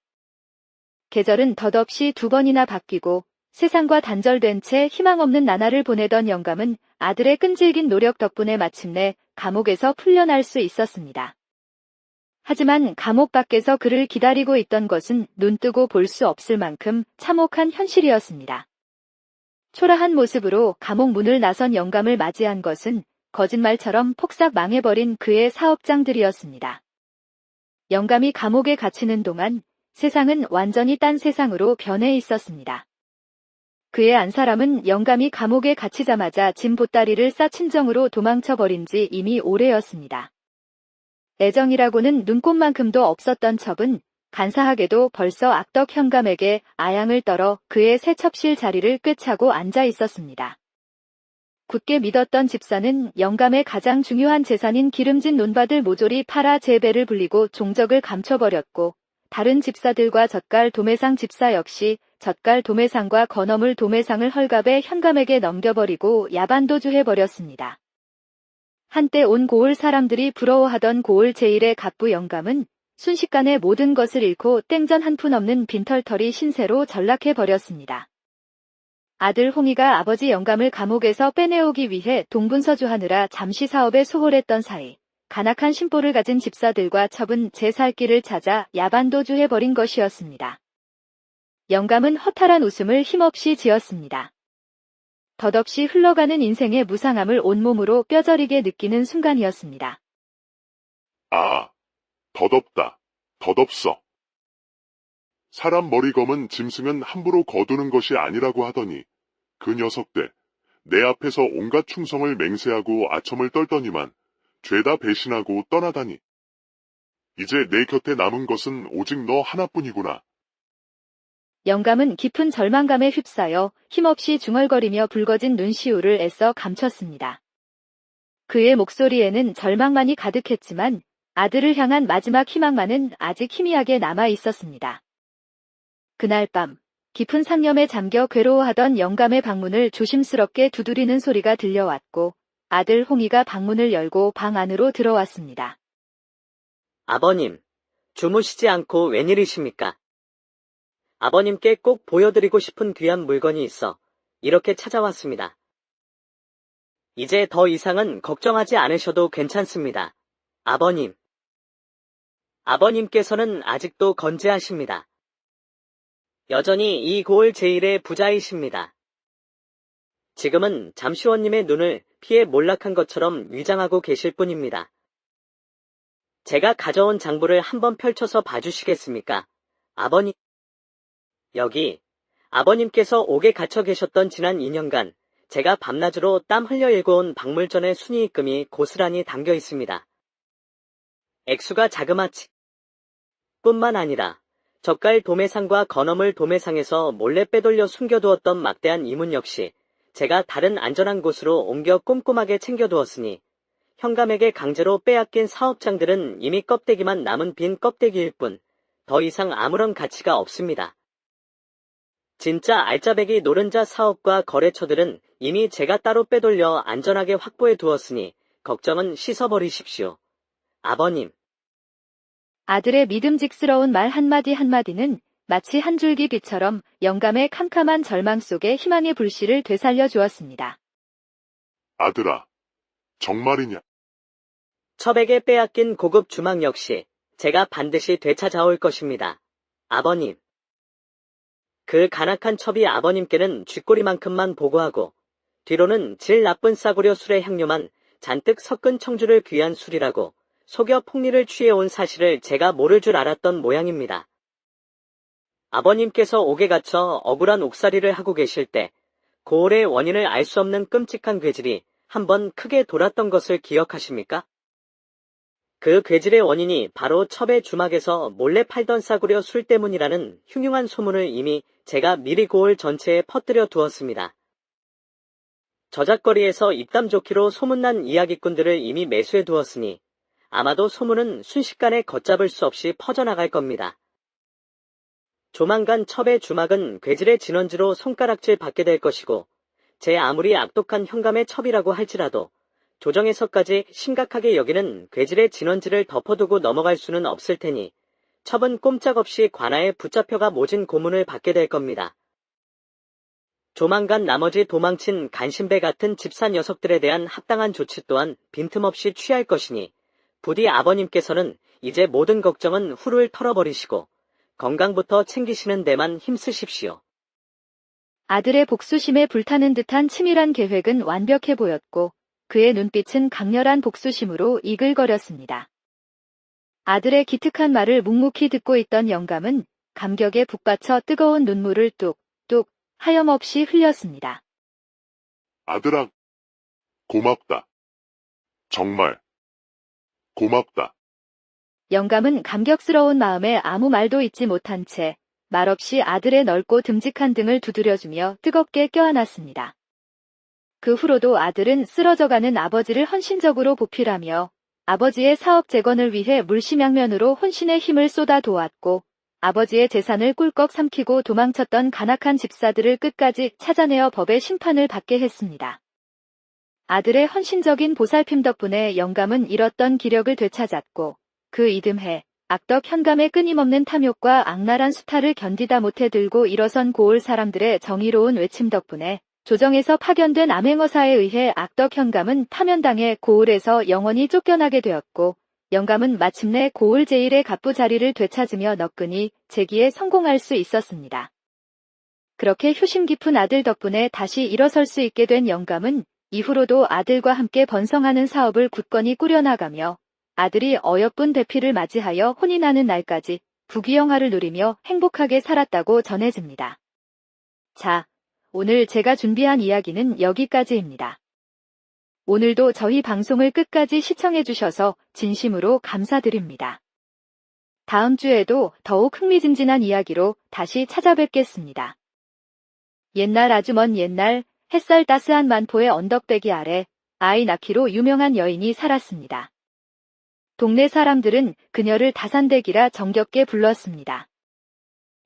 [SPEAKER 1] 계절은 덧없이 2번이나 바뀌고 세상과 단절된 채 희망 없는 나날을 보내던 영감은 아들의 끈질긴 노력 덕분에 마침내 감옥에서 풀려날 수 있었습니다. 하지만 감옥 밖에서 그를 기다리고 있던 것은 눈뜨고 볼 수 없을 만큼 참혹한 현실이었습니다. 초라한 모습으로 감옥 문을 나선 영감을 맞이한 것은 거짓말처럼 폭삭 망해버린 그의 사업장들이었습니다. 영감이 감옥에 갇히는 동안 세상은 완전히 딴 세상으로 변해 있었습니다. 그의 안 사람은 영감이 감옥에 갇히자마자 짐 보따리를 싸 친정으로 도망쳐 버린 지 이미 오래였습니다. 애정이라고는 눈꼽만큼도 없었던 첩은 간사하게도 벌써 악덕 현감에게 아양을 떨어 그의 새 첩실 자리를 꿰차고 앉아 있었습니다. 굳게 믿었던 집사는 영감의 가장 중요한 재산인 기름진 논밭을 모조리 팔아 재배를 불리고 종적을 감춰버렸고, 다른 집사들과 젓갈 도매상 집사 역시 젓갈 도매상과 건어물 도매상을 헐갑에 현감에게 넘겨버리고 야반도주해버렸습니다. 한때 온 고을 사람들이 부러워하던 고을 제1의 갑부 영감은 순식간에 모든 것을 잃고 땡전 한 푼 없는 빈털터리 신세로 전락해버렸습니다. 아들 홍이가 아버지 영감을 감옥에서 빼내오기 위해 동분서주하느라 잠시 사업에 소홀했던 사이, 간악한 심보를 가진 집사들과 첩은 제 살 길을 찾아 야반도주해버린 것이었습니다. 영감은 허탈한 웃음을 힘없이 지었습니다. 덧없이 흘러가는 인생의 무상함을 온몸으로 뼈저리게 느끼는 순간이었습니다.
[SPEAKER 3] 아, 덧없다. 덧없어. 사람 머리 검은 짐승은 함부로 거두는 것이 아니라고 하더니 그 녀석들 내 앞에서 온갖 충성을 맹세하고 아첨을 떨더니만 죄다 배신하고 떠나다니. 이제 내 곁에 남은 것은 오직 너 하나뿐이구나.
[SPEAKER 1] 영감은 깊은 절망감에 휩싸여 힘없이 중얼거리며 붉어진 눈시울을 애써 감췄습니다. 그의 목소리에는 절망만이 가득했지만 아들을 향한 마지막 희망만은 아직 희미하게 남아 있었습니다. 그날 밤, 깊은 상념에 잠겨 괴로워하던 영감의 방문을 조심스럽게 두드리는 소리가 들려왔고, 아들 홍이가 방문을 열고 방 안으로 들어왔습니다.
[SPEAKER 4] 아버님, 주무시지 않고 웬일이십니까? 아버님께 꼭 보여드리고 싶은 귀한 물건이 있어 이렇게 찾아왔습니다. 이제 더 이상은 걱정하지 않으셔도 괜찮습니다. 아버님. 아버님께서는 아직도 건재하십니다. 여전히 이 고을 제1의 부자이십니다. 지금은 잠시원님의 눈을 피해 몰락한 것처럼 위장하고 계실 뿐입니다. 제가 가져온 장부를 한번 펼쳐서 봐주시겠습니까? 아버님. 여기 아버님께서 옥에 갇혀 계셨던 지난 2년간 제가 밤낮으로 땀 흘려 읽어온 박물전의 순이익금이 고스란히 담겨 있습니다. 액수가 자그마치 뿐만 아니라 젓갈 도매상과 건어물 도매상에서 몰래 빼돌려 숨겨두었던 막대한 이문 역시 제가 다른 안전한 곳으로 옮겨 꼼꼼하게 챙겨두었으니 현감에게 강제로 빼앗긴 사업장들은 이미 껍데기만 남은 빈 껍데기일 뿐 더 이상 아무런 가치가 없습니다. 진짜 알짜배기 노른자 사업과 거래처들은 이미 제가 따로 빼돌려 안전하게 확보해 두었으니 걱정은 씻어버리십시오. 아버님.
[SPEAKER 1] 아들의 믿음직스러운 말 한마디 한마디는 마치 한 줄기 빛처럼 영감의 캄캄한 절망 속에 희망의 불씨를 되살려 주었습니다.
[SPEAKER 3] 아들아, 정말이냐?
[SPEAKER 4] 첩에게 빼앗긴 고급 주막 역시 제가 반드시 되찾아올 것입니다. 아버님. 그 간악한 첩이 아버님께는 쥐꼬리만큼만 보고하고 뒤로는 질 나쁜 싸구려 술의 향료만 잔뜩 섞은 청주를 귀한 술이라고 속여 폭리를 취해온 사실을 제가 모를 줄 알았던 모양입니다. 아버님께서 옥에 갇혀 억울한 옥살이를 하고 계실 때 고을의 원인을 알 수 없는 끔찍한 괴질이 한번 크게 돌았던 것을 기억하십니까? 그 괴질의 원인이 바로 첩의 주막에서 몰래 팔던 싸구려 술 때문이라는 흉흉한 소문을 이미 제가 미리 고을 전체에 퍼뜨려 두었습니다. 저작거리에서 입담 좋기로 소문난 이야기꾼들을 이미 매수해 두었으니 아마도 소문은 순식간에 걷잡을 수 없이 퍼져나갈 겁니다. 조만간 첩의 주막은 괴질의 진원지로 손가락질 받게 될 것이고 제 아무리 악독한 현감의 첩이라고 할지라도 조정에서까지 심각하게 여기는 괴질의 진원지를 덮어두고 넘어갈 수는 없을 테니 첩은 꼼짝없이 관아에 붙잡혀가 모진 고문을 받게 될 겁니다. 조만간 나머지 도망친 간신배 같은 집사 녀석들에 대한 합당한 조치 또한 빈틈없이 취할 것이니 부디 아버님께서는 이제 모든 걱정은 훌훌 털어버리시고 건강부터 챙기시는 데만 힘쓰십시오.
[SPEAKER 1] 아들의 복수심에 불타는 듯한 치밀한 계획은 완벽해 보였고 그의 눈빛은 강렬한 복수심으로 이글거렸습니다. 아들의 기특한 말을 묵묵히 듣고 있던 영감은 감격에 북받쳐 뜨거운 눈물을 뚝뚝 하염없이 흘렸습니다.
[SPEAKER 3] 아들아, 고맙다. 정말 고맙다.
[SPEAKER 1] 영감은 감격스러운 마음에 아무 말도 잊지 못한 채 말없이 아들의 넓고 듬직한 등을 두드려주며 뜨겁게 껴안았습니다. 그 후로도 아들은 쓰러져가는 아버지를 헌신적으로 보필하며 아버지의 사업 재건을 위해 물심양면으로 혼신의 힘을 쏟아 도왔고 아버지의 재산을 꿀꺽 삼키고 도망쳤던 간악한 집사들을 끝까지 찾아내어 법의 심판을 받게 했습니다. 아들의 헌신적인 보살핌 덕분에 영감은 잃었던 기력을 되찾았고 그 이듬해 악덕 현감의 끊임없는 탐욕과 악랄한 수탈을 견디다 못해 들고 일어선 고을 사람들의 정의로운 외침 덕분에 조정에서 파견된 암행어사에 의해 악덕 현감은 파면당해 고을에서 영원히 쫓겨나게 되었고 영감은 마침내 고을 제일의 갑부 자리를 되찾으며 너끈히 재기에 성공할 수 있었습니다. 그렇게 효심 깊은 아들 덕분에 다시 일어설 수 있게 된 영감은 이후로도 아들과 함께 번성하는 사업을 굳건히 꾸려나가며 아들이 어여쁜 대피를 맞이하여 혼인하는 날까지 부귀영화를 누리며 행복하게 살았다고 전해집니다. 자, 오늘 제가 준비한 이야기는 여기까지입니다. 오늘도 저희 방송을 끝까지 시청해주셔서 진심으로 감사드립니다. 다음 주에도 더욱 흥미진진한 이야기로 다시 찾아뵙겠습니다. 옛날 아주 먼 옛날 햇살 따스한 만포의 언덕배기 아래 아이 낳기로 유명한 여인이 살았습니다. 동네 사람들은 그녀를 다산댁이라 정겹게 불렀습니다.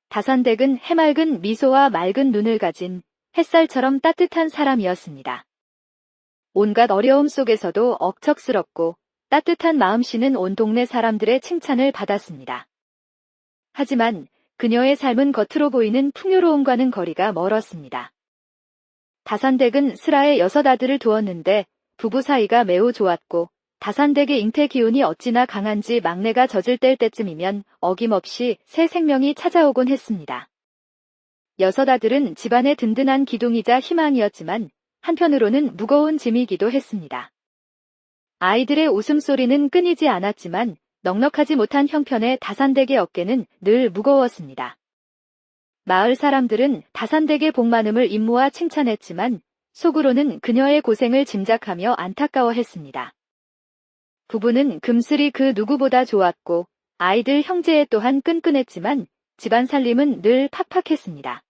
[SPEAKER 1] 다산댁은 해맑은 미소와 맑은 눈을 가진 햇살처럼 따뜻한 사람이었습니다. 온갖 어려움 속에서도 억척스럽고 따뜻한 마음씨는 온 동네 사람들의 칭찬을 받았습니다. 하지만 그녀의 삶은 겉으로 보이는 풍요로움과는 거리가 멀었습니다. 다산댁은 슬하에 6 아들을 두었는데 부부 사이가 매우 좋았고 다산댁의 잉태 기운이 어찌나 강한지 막내가 젖을 뗄 때쯤이면 어김없이 새 생명이 찾아오곤 했습니다. 6 아들은 집안의 든든한 기둥이자 희망이었지만 한편으로는 무거운 짐이기도 했습니다. 아이들의 웃음소리는 끊이지 않았지만 넉넉하지 못한 형편의 다산댁의 어깨는 늘 무거웠습니다. 마을 사람들은 다산댁의 복 많음을 임모아 칭찬했지만 속으로는 그녀의 고생을 짐작하며 안타까워했습니다. 부부는 금슬이 그 누구보다 좋았고 아이들 형제 또한 끈끈했지만 집안 살림은 늘 팍팍했습니다.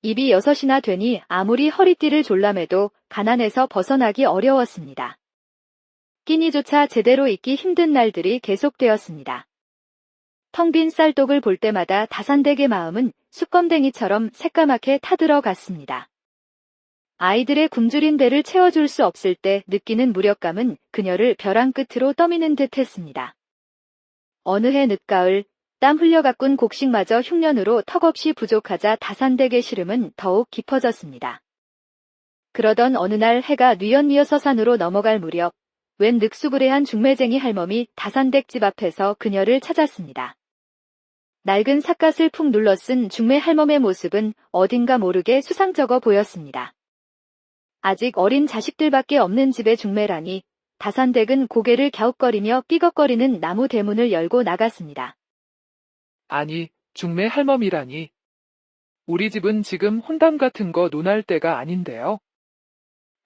[SPEAKER 1] 입이 6이나 되니 아무리 허리띠를 졸라매도 가난에서 벗어나기 어려웠습니다. 끼니조차 제대로 입기 힘든 날들이 계속되었습니다. 텅 빈 쌀독을 볼 때마다 다산댁의 마음은 숯검댕이처럼 새까맣게 타들어갔습니다. 아이들의 굶주린 배를 채워줄 수 없을 때 느끼는 무력감은 그녀를 벼랑 끝으로 떠미는 듯 했습니다. 어느 해 늦가을 땀 흘려 가꾼 곡식마저 흉년으로 턱없이 부족하자 다산댁의 시름은 더욱 깊어졌습니다. 그러던 어느 날 해가 뉘엿뉘엿 서산으로 넘어갈 무렵 웬 늑수그레한 중매쟁이 할멈이 다산댁 집 앞에서 그녀를 찾았습니다. 낡은 삿갓을 푹 눌러 쓴 중매 할멈의 모습은 어딘가 모르게 수상쩍어 보였습니다. 아직 어린 자식들밖에 없는 집의 중매라니 다산댁은 고개를 갸웃거리며 삐걱거리는 나무 대문을 열고 나갔습니다.
[SPEAKER 2] 아니, 중매 할멈이라니. 우리 집은 지금 혼담 같은 거 논할 때가 아닌데요.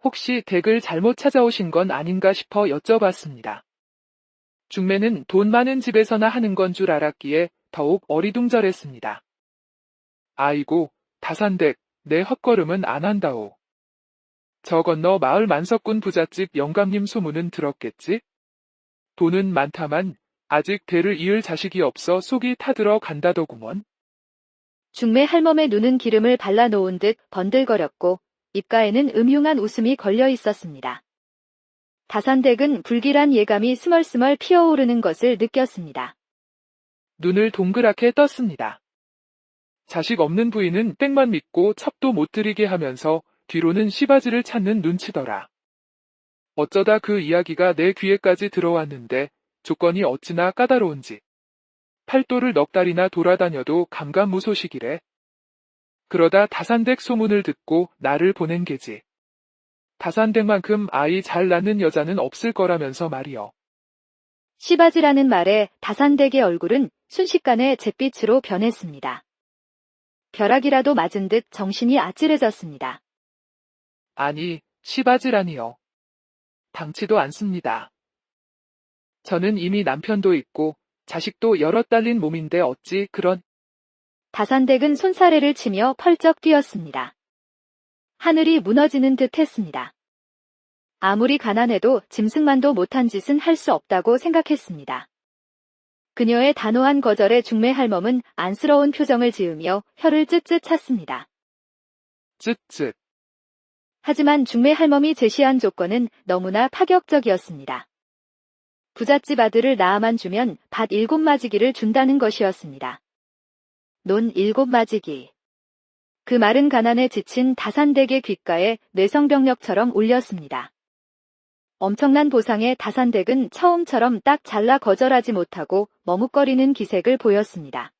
[SPEAKER 2] 혹시 댁을 잘못 찾아오신 건 아닌가 싶어 여쭤봤습니다. 중매는 돈 많은 집에서나 하는 건 줄 알았기에 더욱 어리둥절했습니다. 아이고, 다산댁, 내 헛걸음은 안 한다오. 저 건너 마을 만석군 부잣집 영감님 소문은 들었겠지? 돈은 많다만 아직 대를 이을 자식이 없어 속이 타들어 간다더구먼.
[SPEAKER 1] 중매 할멈의 눈은 기름을 발라놓은 듯 번들거렸고 입가에는 음흉한 웃음이 걸려 있었습니다. 다산댁은 불길한 예감이 스멀스멀 피어오르는 것을 느꼈습니다.
[SPEAKER 2] 눈을 동그랗게 떴습니다. 자식 없는 부인은 땡만 믿고 첩도 못 들이게 하면서 뒤로는 시바지를 찾는 눈치더라. 어쩌다 그 이야기가 내 귀에까지 들어왔는데 조건이 어찌나 까다로운지. 팔도를 넉 달이나 돌아다녀도 감감무소식이래. 그러다 다산댁 소문을 듣고 나를 보낸 게지. 다산댁만큼 아이 잘 낳는 여자는 없을 거라면서 말이여.
[SPEAKER 1] 시바지라는 말에 다산댁의 얼굴은 순식간에 잿빛으로 변했습니다. 벼락이라도 맞은 듯 정신이 아찔해졌습니다.
[SPEAKER 2] 아니, 시바지라니요. 당치도 않습니다. 저는 이미 남편도 있고 자식도 여럿 딸린 몸인데 어찌 그런...
[SPEAKER 1] 다산댁은 손사래를 치며 펄쩍 뛰었습니다. 하늘이 무너지는 듯 했습니다. 아무리 가난해도 짐승만도 못한 짓은 할 수 없다고 생각했습니다. 그녀의 단호한 거절에 중매 할멈은 안쓰러운 표정을 지으며 혀를 쯧쯧 찼습니다.
[SPEAKER 2] 쯧쯧.
[SPEAKER 1] 하지만 중매 할멈이 제시한 조건은 너무나 파격적이었습니다. 부잣집 아들을 낳아만 주면 밭 7마지기를 준다는 것이었습니다. 논 7마지기. 그 말은 가난에 지친 다산댁의 귓가에 뇌성병력처럼 울렸습니다. 엄청난 보상에 다산댁은 처음처럼 딱 잘라 거절하지 못하고 머뭇거리는 기색을 보였습니다.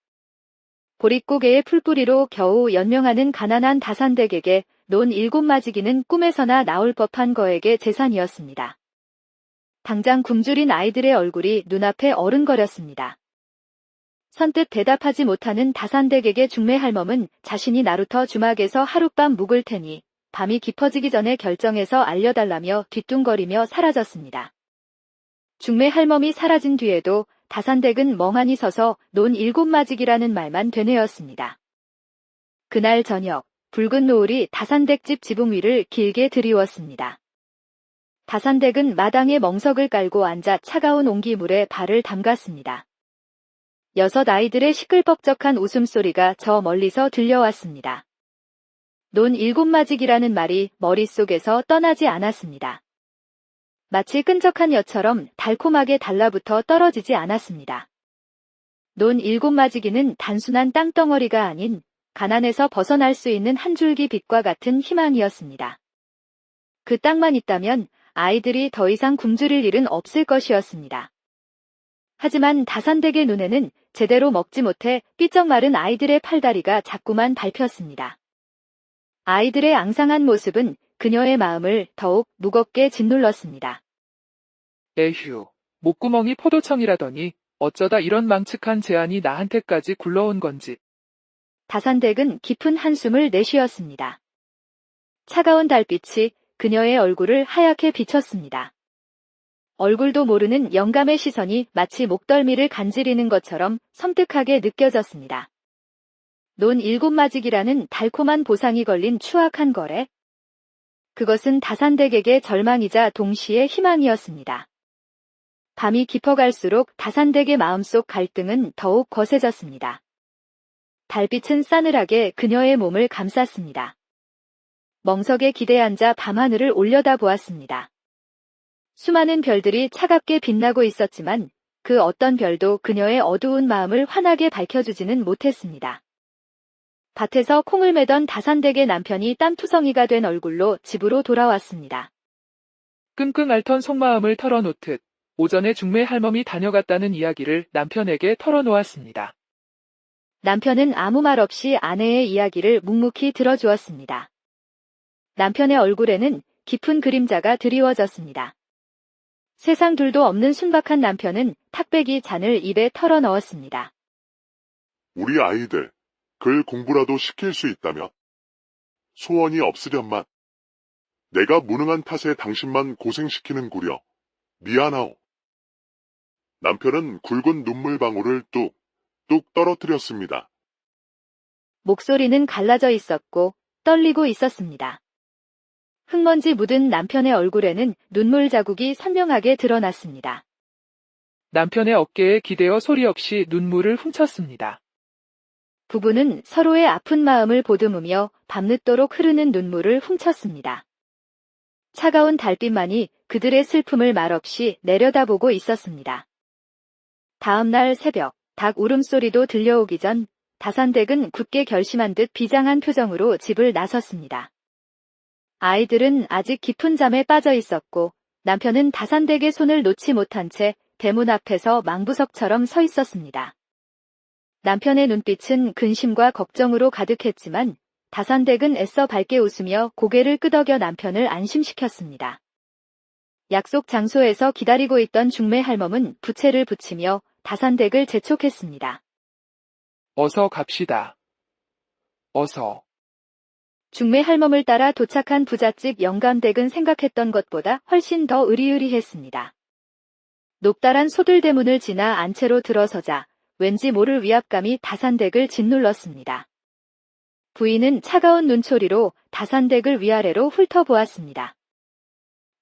[SPEAKER 1] 보릿고개의 풀뿌리로 겨우 연명하는 가난한 다산댁에게 논 7마지기는 꿈에서나 나올 법한 거액의 재산이었습니다. 당장 굶주린 아이들의 얼굴이 눈앞에 어른거렸습니다. 선뜻 대답하지 못하는 다산댁에게 중매 할멈은 자신이 나루터 주막에서 하룻밤 묵을 테니 밤이 깊어지기 전에 결정해서 알려달라며 뒤뚱거리며 사라졌습니다. 중매 할멈이 사라진 뒤에도 다산댁은 멍하니 서서 논 7마지기라는 말만 되뇌었습니다. 그날 저녁, 붉은 노을이 다산댁 집 지붕 위를 길게 드리웠습니다. 다산댁은 마당에 멍석을 깔고 앉아 차가운 온기물에 발을 담갔습니다. 6 아이들의 시끌벅적한 웃음소리가 저 멀리서 들려왔습니다. 논 7마지기라는 말이 머릿속에서 떠나지 않았습니다. 마치 끈적한 엿처럼 달콤하게 달라붙어 떨어지지 않았습니다. 논 7마지기는 단순한 땅덩어리가 아닌 가난에서 벗어날 수 있는 한 줄기 빛과 같은 희망이었습니다. 그 땅만 있다면 아이들이 더 이상 굶주릴 일은 없을 것이었습니다. 하지만 다산댁의 눈에는 제대로 먹지 못해 삐쩍 마른 아이들의 팔다리가 자꾸만 밟혔습니다. 아이들의 앙상한 모습은 그녀의 마음을 더욱 무겁게 짓눌렀습니다.
[SPEAKER 2] 에휴, 목구멍이 포도청이라더니 어쩌다 이런 망측한 제안이 나한테까지 굴러온 건지.
[SPEAKER 1] 다산댁은 깊은 한숨을 내쉬었습니다. 차가운 달빛이 그녀의 얼굴을 하얗게 비쳤습니다. 얼굴도 모르는 영감의 시선이 마치 목덜미를 간지리는 것처럼 섬뜩하게 느껴졌습니다. 논 7마지기라는 달콤한 보상이 걸린 추악한 거래. 그것은 다산댁에게 절망이자 동시에 희망이었습니다. 밤이 깊어갈수록 다산댁의 마음속 갈등은 더욱 거세졌습니다. 달빛은 싸늘하게 그녀의 몸을 감쌌습니다. 멍석에 기대앉아 밤하늘을 올려다보았습니다. 수많은 별들이 차갑게 빛나고 있었지만 그 어떤 별도 그녀의 어두운 마음을 환하게 밝혀주지는 못했습니다. 밭에서 콩을 매던 다산댁의 남편이 땀투성이가 된 얼굴로 집으로 돌아왔습니다.
[SPEAKER 2] 끙끙 앓던 속마음을 털어놓듯 오전에 중매 할멈이 다녀갔다는 이야기를 남편에게 털어놓았습니다.
[SPEAKER 1] 남편은 아무 말 없이 아내의 이야기를 묵묵히 들어주었습니다. 남편의 얼굴에는 깊은 그림자가 드리워졌습니다. 세상 둘도 없는 순박한 남편은 탁배기 잔을 입에 털어 넣었습니다.
[SPEAKER 3] 우리 아이들, 글 공부라도 시킬 수 있다면 소원이 없으련만. 내가 무능한 탓에 당신만 고생시키는구려. 미안하오. 남편은 굵은 눈물방울을 뚝뚝 떨어뜨렸습니다.
[SPEAKER 1] 목소리는 갈라져 있었고 떨리고 있었습니다. 흙먼지 묻은 남편의 얼굴에는 눈물 자국이 선명하게 드러났습니다.
[SPEAKER 2] 남편의 어깨에 기대어 소리 없이 눈물을 훔쳤습니다.
[SPEAKER 1] 부부는 서로의 아픈 마음을 보듬으며 밤늦도록 흐르는 눈물을 훔쳤습니다. 차가운 달빛만이 그들의 슬픔을 말없이 내려다보고 있었습니다. 다음 날 새벽, 닭 울음소리도 들려오기 전 다산댁은 굳게 결심한 듯 비장한 표정으로 집을 나섰습니다. 아이들은 아직 깊은 잠에 빠져 있었고 남편은 다산댁의 손을 놓지 못한 채 대문 앞에서 망부석처럼 서 있었습니다. 남편의 눈빛은 근심과 걱정으로 가득했지만 다산댁은 애써 밝게 웃으며 고개를 끄덕여 남편을 안심시켰습니다. 약속 장소에서 기다리고 있던 중매 할멈은 부채를 붙이며 다산댁을 재촉했습니다.
[SPEAKER 2] 어서 갑시다. 어서.
[SPEAKER 1] 중매 할멈을 따라 도착한 부잣집 영감댁은 생각했던 것보다 훨씬 더 으리으리했습니다. 높다란 소들대문을 지나 안채로 들어서자 왠지 모를 위압감이 다산댁을 짓눌렀습니다. 부인은 차가운 눈초리로 다산댁을 위아래로 훑어보았습니다.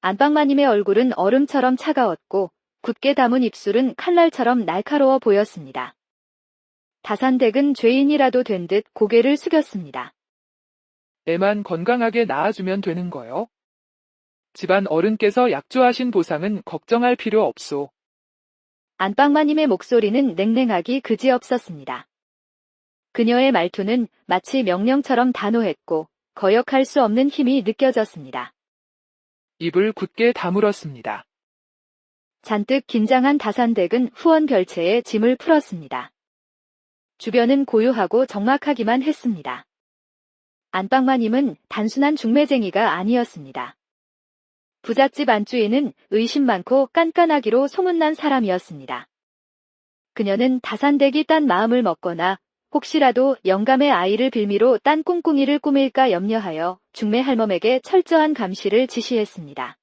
[SPEAKER 1] 안방마님의 얼굴은 얼음처럼 차가웠고 굳게 담은 입술은 칼날처럼 날카로워 보였습니다. 다산댁은 죄인이라도 된 듯 고개를 숙였습니다.
[SPEAKER 2] 애만 건강하게 낳아주면 되는 거요. 집안 어른께서 약조하신 보상은 걱정할 필요 없소.
[SPEAKER 1] 안방마님의 목소리는 냉랭하기 그지없었습니다. 그녀의 말투는 마치 명령처럼 단호했고 거역할 수 없는 힘이 느껴졌습니다.
[SPEAKER 2] 입을 굳게 다물었습니다.
[SPEAKER 1] 잔뜩 긴장한 다산댁은 후원 별채에 짐을 풀었습니다. 주변은 고요하고 적막하기만 했습니다. 안방마님은 단순한 중매쟁이가 아니었습니다. 부잣집 안주인은 의심 많고 깐깐하기로 소문난 사람이었습니다. 그녀는 다산댁이 딴 마음을 먹거나 혹시라도 영감의 아이를 빌미로 딴 꿍꿍이를 꾸밀까 염려하여 중매 할멈에게 철저한 감시를 지시했습니다.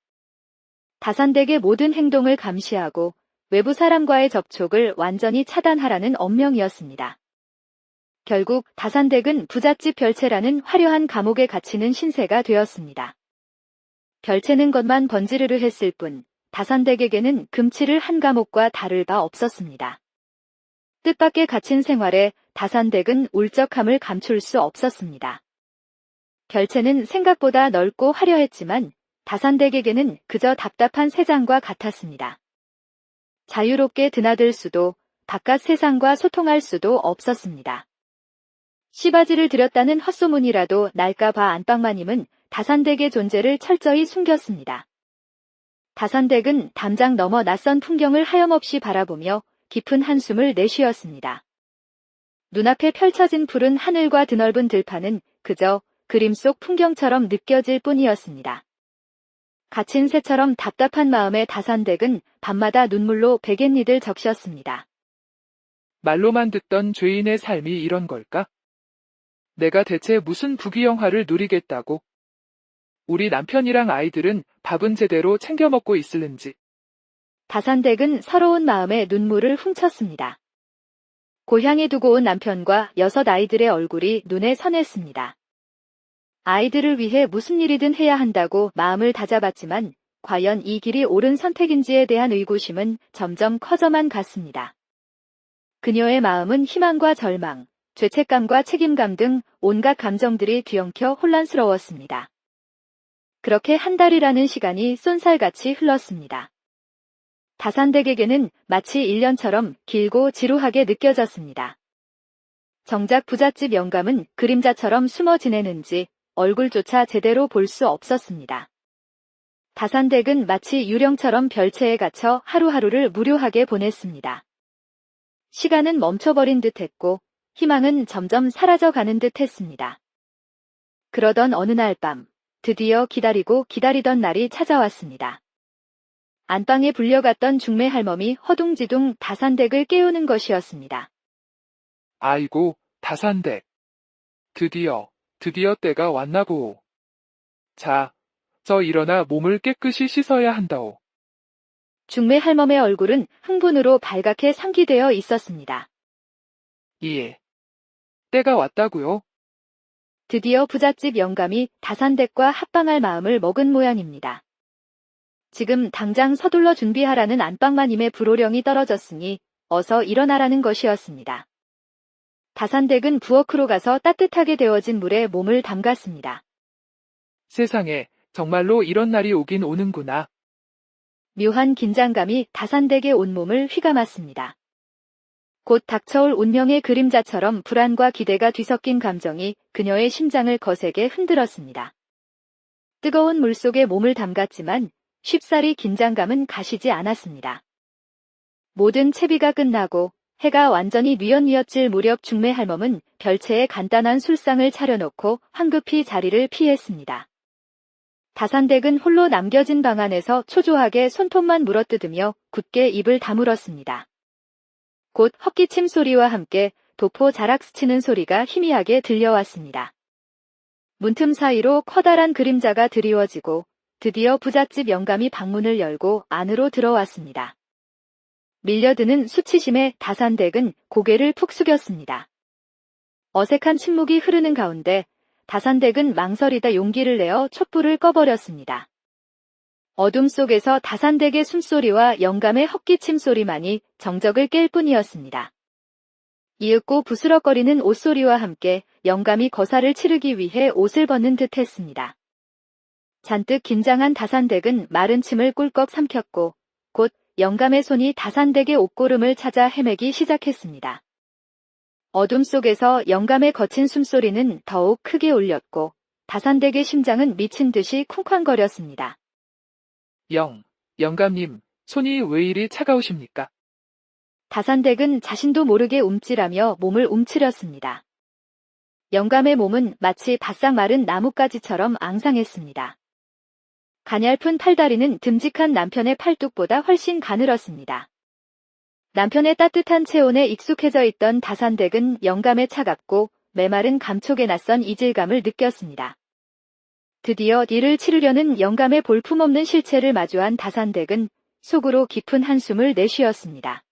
[SPEAKER 1] 다산댁의 모든 행동을 감시하고 외부 사람과의 접촉을 완전히 차단하라는 엄명이었습니다. 결국 다산댁은 부잣집 별채라는 화려한 감옥에 갇히는 신세가 되었습니다. 별채는 것만 번지르르 했을 뿐 다산댁에게는 금치를 한 감옥과 다를 바 없었습니다. 뜻밖의 갇힌 생활에 다산댁은 울적함을 감출 수 없었습니다. 별채는 생각보다 넓고 화려했지만 다산댁에게는 그저 답답한 새장과 같았습니다. 자유롭게 드나들 수도 바깥 세상과 소통할 수도 없었습니다. 시바지를 들였다는 헛소문이라도 날까봐 안방마님은 다산댁의 존재를 철저히 숨겼습니다. 다산댁은 담장 너머 낯선 풍경을 하염없이 바라보며 깊은 한숨을 내쉬었습니다. 눈앞에 펼쳐진 푸른 하늘과 드넓은 들판은 그저 그림 속 풍경처럼 느껴질 뿐이었습니다. 갇힌 새처럼 답답한 마음에 다산댁은 밤마다 눈물로 베갯니들 적셨습니다.
[SPEAKER 2] 말로만 듣던 죄인의 삶이 이런 걸까? 내가 대체 무슨 부귀영화를 누리겠다고? 우리 남편이랑 아이들은 밥은 제대로 챙겨 먹고 있을는지.
[SPEAKER 1] 다산댁은 서러운 마음에 눈물을 훔쳤습니다. 고향에 두고 온 남편과 6 아이들의 얼굴이 눈에 선했습니다. 아이들을 위해 무슨 일이든 해야 한다고 마음을 다잡았지만 과연 이 길이 옳은 선택인지에 대한 의구심은 점점 커져만 갔습니다. 그녀의 마음은 희망과 절망, 죄책감과 책임감 등 온갖 감정들이 뒤엉켜 혼란스러웠습니다. 그렇게 한 달이라는 시간이 쏜살같이 흘렀습니다. 다산댁에게는 마치 1년처럼 길고 지루하게 느껴졌습니다. 정작 부잣집 영감은 그림자처럼 숨어 지내는지 얼굴조차 제대로 볼 수 없었습니다. 다산댁은 마치 유령처럼 별채에 갇혀 하루하루를 무료하게 보냈습니다. 시간은 멈춰버린 듯했고 희망은 점점 사라져가는 듯했습니다. 그러던 어느 날 밤, 드디어 기다리고 기다리던 날이 찾아왔습니다. 안방에 불려갔던 중매 할멈이 허둥지둥 다산댁을 깨우는 것이었습니다.
[SPEAKER 2] 아이고, 다산댁. 드디어 때가 왔나 보오. 자, 저 일어나 몸을 깨끗이 씻어야 한다오.
[SPEAKER 1] 중매 할멈의 얼굴은 흥분으로 발갛게 상기되어 있었습니다.
[SPEAKER 2] 예. 때가 왔다고요?
[SPEAKER 1] 드디어 부잣집 영감이 다산댁과 합방할 마음을 먹은 모양입니다. 지금 당장 서둘러 준비하라는 안방마님의 불호령이 떨어졌으니 어서 일어나라는 것이었습니다. 다산댁은 부엌으로 가서 따뜻하게 데워진 물에 몸을 담갔습니다.
[SPEAKER 2] 세상에, 정말로 이런 날이 오긴 오는구나.
[SPEAKER 1] 묘한 긴장감이 다산댁의 온몸을 휘감았습니다. 곧 닥쳐올 운명의 그림자처럼 불안과 기대가 뒤섞인 감정이 그녀의 심장을 거세게 흔들었습니다. 뜨거운 물속에 몸을 담갔지만 쉽사리 긴장감은 가시지 않았습니다. 모든 채비가 끝나고 해가 완전히 뉘엿뉘엿질 무렵 중매 할멈은 별채에 간단한 술상을 차려놓고 황급히 자리를 피했습니다. 다산댁은 홀로 남겨진 방 안에서 초조하게 손톱만 물어뜯으며 굳게 입을 다물었습니다. 곧 헛기침 소리와 함께 도포 자락 스치는 소리가 희미하게 들려왔습니다. 문틈 사이로 커다란 그림자가 드리워지고 드디어 부잣집 영감이 방문을 열고 안으로 들어왔습니다. 밀려드는 수치심에 다산댁은 고개를 푹 숙였습니다. 어색한 침묵이 흐르는 가운데 다산댁은 망설이다 용기를 내어 촛불을 꺼버렸습니다. 어둠 속에서 다산댁의 숨소리와 영감의 헛기침 소리만이 정적을 깰 뿐이었습니다. 이윽고 부스럭거리는 옷소리와 함께 영감이 거사를 치르기 위해 옷을 벗는 듯 했습니다. 잔뜩 긴장한 다산댁은 마른 침을 꿀꺽 삼켰고 곧 영감의 손이 다산댁의 옷고름을 찾아 헤매기 시작했습니다. 어둠 속에서 영감의 거친 숨소리는 더욱 크게 울렸고 다산댁의 심장은 미친 듯이 쿵쾅거렸습니다.
[SPEAKER 2] 영감님, 손이 왜 이리 차가우십니까?
[SPEAKER 1] 다산댁은 자신도 모르게 움찔하며 몸을 움츠렸습니다. 영감의 몸은 마치 바싹 마른 나뭇가지처럼 앙상했습니다. 가냘픈 팔다리는 듬직한 남편의 팔뚝보다 훨씬 가늘었습니다. 남편의 따뜻한 체온에 익숙해져 있던 다산댁은 영감의 차갑고 메마른 감촉에 낯선 이질감을 느꼈습니다. 드디어 이를 치르려는 영감의 볼품없는 실체를 마주한 다산댁은 속으로 깊은 한숨을 내쉬었습니다.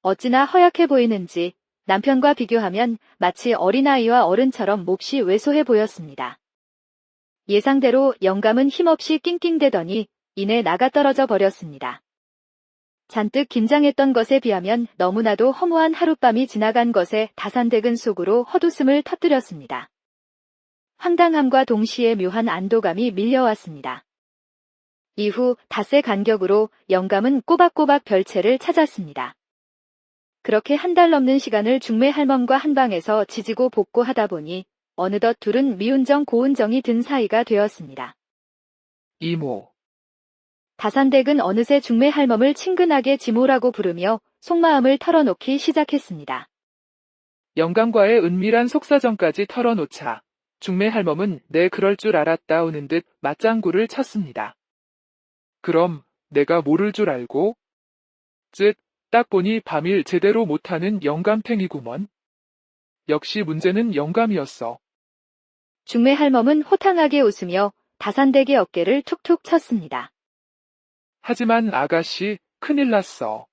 [SPEAKER 1] 어찌나 허약해 보이는지 남편과 비교하면 마치 어린아이와 어른처럼 몹시 왜소해 보였습니다. 예상대로 영감은 힘없이 낑낑대더니 이내 나가떨어져 버렸습니다. 잔뜩 긴장했던 것에 비하면 너무나도 허무한 하룻밤이 지나간 것에 다산댁은 속으로 헛웃음을 터뜨렸습니다. 황당함과 동시에 묘한 안도감이 밀려왔습니다. 이후 닷새 간격으로 영감은 꼬박꼬박 별채를 찾았습니다. 그렇게 한 달 넘는 시간을 중매 할멈과 한방에서 지지고 볶고하다 보니 어느덧 둘은 미운정 고운정이 든 사이가 되었습니다.
[SPEAKER 2] 이모.
[SPEAKER 1] 다산댁은 어느새 중매 할멈을 친근하게 지모라고 부르며 속마음을 털어놓기 시작했습니다.
[SPEAKER 2] 영감과의 은밀한 속사정까지 털어놓자 중매 할멈은 내 그럴 줄 알았다 오는 듯 맞장구를 쳤습니다. 그럼 내가 모를 줄 알고? 딱 보니 밤일 제대로 못하는 영감탱이구먼. 역시 문제는 영감이었어.
[SPEAKER 1] 중매 할멈은 호탕하게 웃으며 다산댁의 어깨를 툭툭 쳤습니다.
[SPEAKER 2] 하지만 아가씨, 큰일 났어.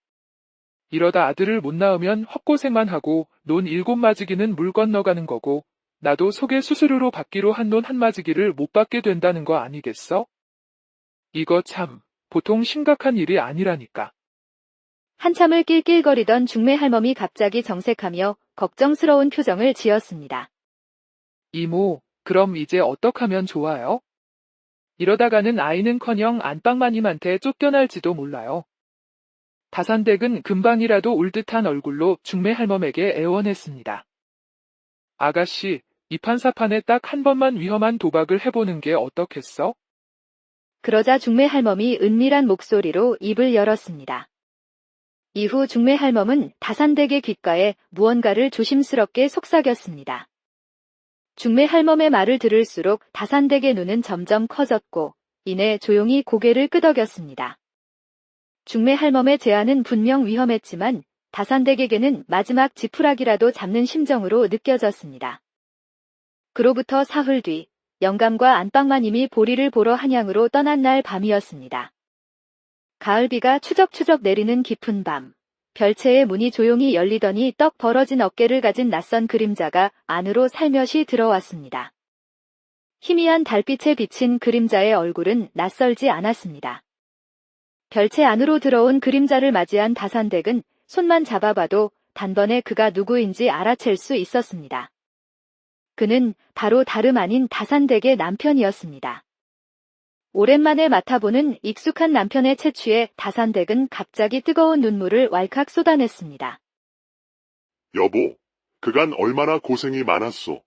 [SPEAKER 2] 이러다 아들을 못 낳으면 헛고생만 하고 논 7마지기는 물 건너가는 거고 나도 속에 수수료로 받기로 한 논 한 마지기를 못 받게 된다는 거 아니겠어? 이거 참 보통 심각한 일이 아니라니까.
[SPEAKER 1] 한참을 낄낄거리던 중매 할멈이 갑자기 정색하며 걱정스러운 표정을 지었습니다.
[SPEAKER 2] 이모, 그럼 이제 어떡하면 좋아요? 이러다가는 아이는커녕 안방마님한테 쫓겨날지도 몰라요. 다산댁은 금방이라도 울 듯한 얼굴로 중매 할멈에게 애원했습니다. 아가씨, 이판사판에 딱 한 번만 위험한 도박을 해보는 게 어떻겠어?
[SPEAKER 1] 그러자 중매 할멈이 은밀한 목소리로 입을 열었습니다. 이후 중매 할멈은 다산댁의 귓가에 무언가를 조심스럽게 속삭였습니다. 중매 할멈의 말을 들을수록 다산댁의 눈은 점점 커졌고 이내 조용히 고개를 끄덕였습니다. 중매 할멈의 제안은 분명 위험했지만 다산댁에게는 마지막 지푸라기라도 잡는 심정으로 느껴졌습니다. 그로부터 사흘 뒤 영감과 안방마님이 보리를 보러 한양으로 떠난 날 밤이었습니다. 가을비가 추적추적 내리는 깊은 밤, 별채의 문이 조용히 열리더니 떡 벌어진 어깨를 가진 낯선 그림자가 안으로 살며시 들어왔습니다. 희미한 달빛에 비친 그림자의 얼굴은 낯설지 않았습니다. 별채 안으로 들어온 그림자를 맞이한 다산댁은 손만 잡아봐도 단번에 그가 누구인지 알아챌 수 있었습니다. 그는 바로 다름 아닌 다산댁의 남편이었습니다. 오랜만에 맡아보는 익숙한 남편의 채취에 다산댁은 갑자기 뜨거운 눈물을 왈칵 쏟아냈습니다.
[SPEAKER 3] 여보, 그간 얼마나 고생이 많았소.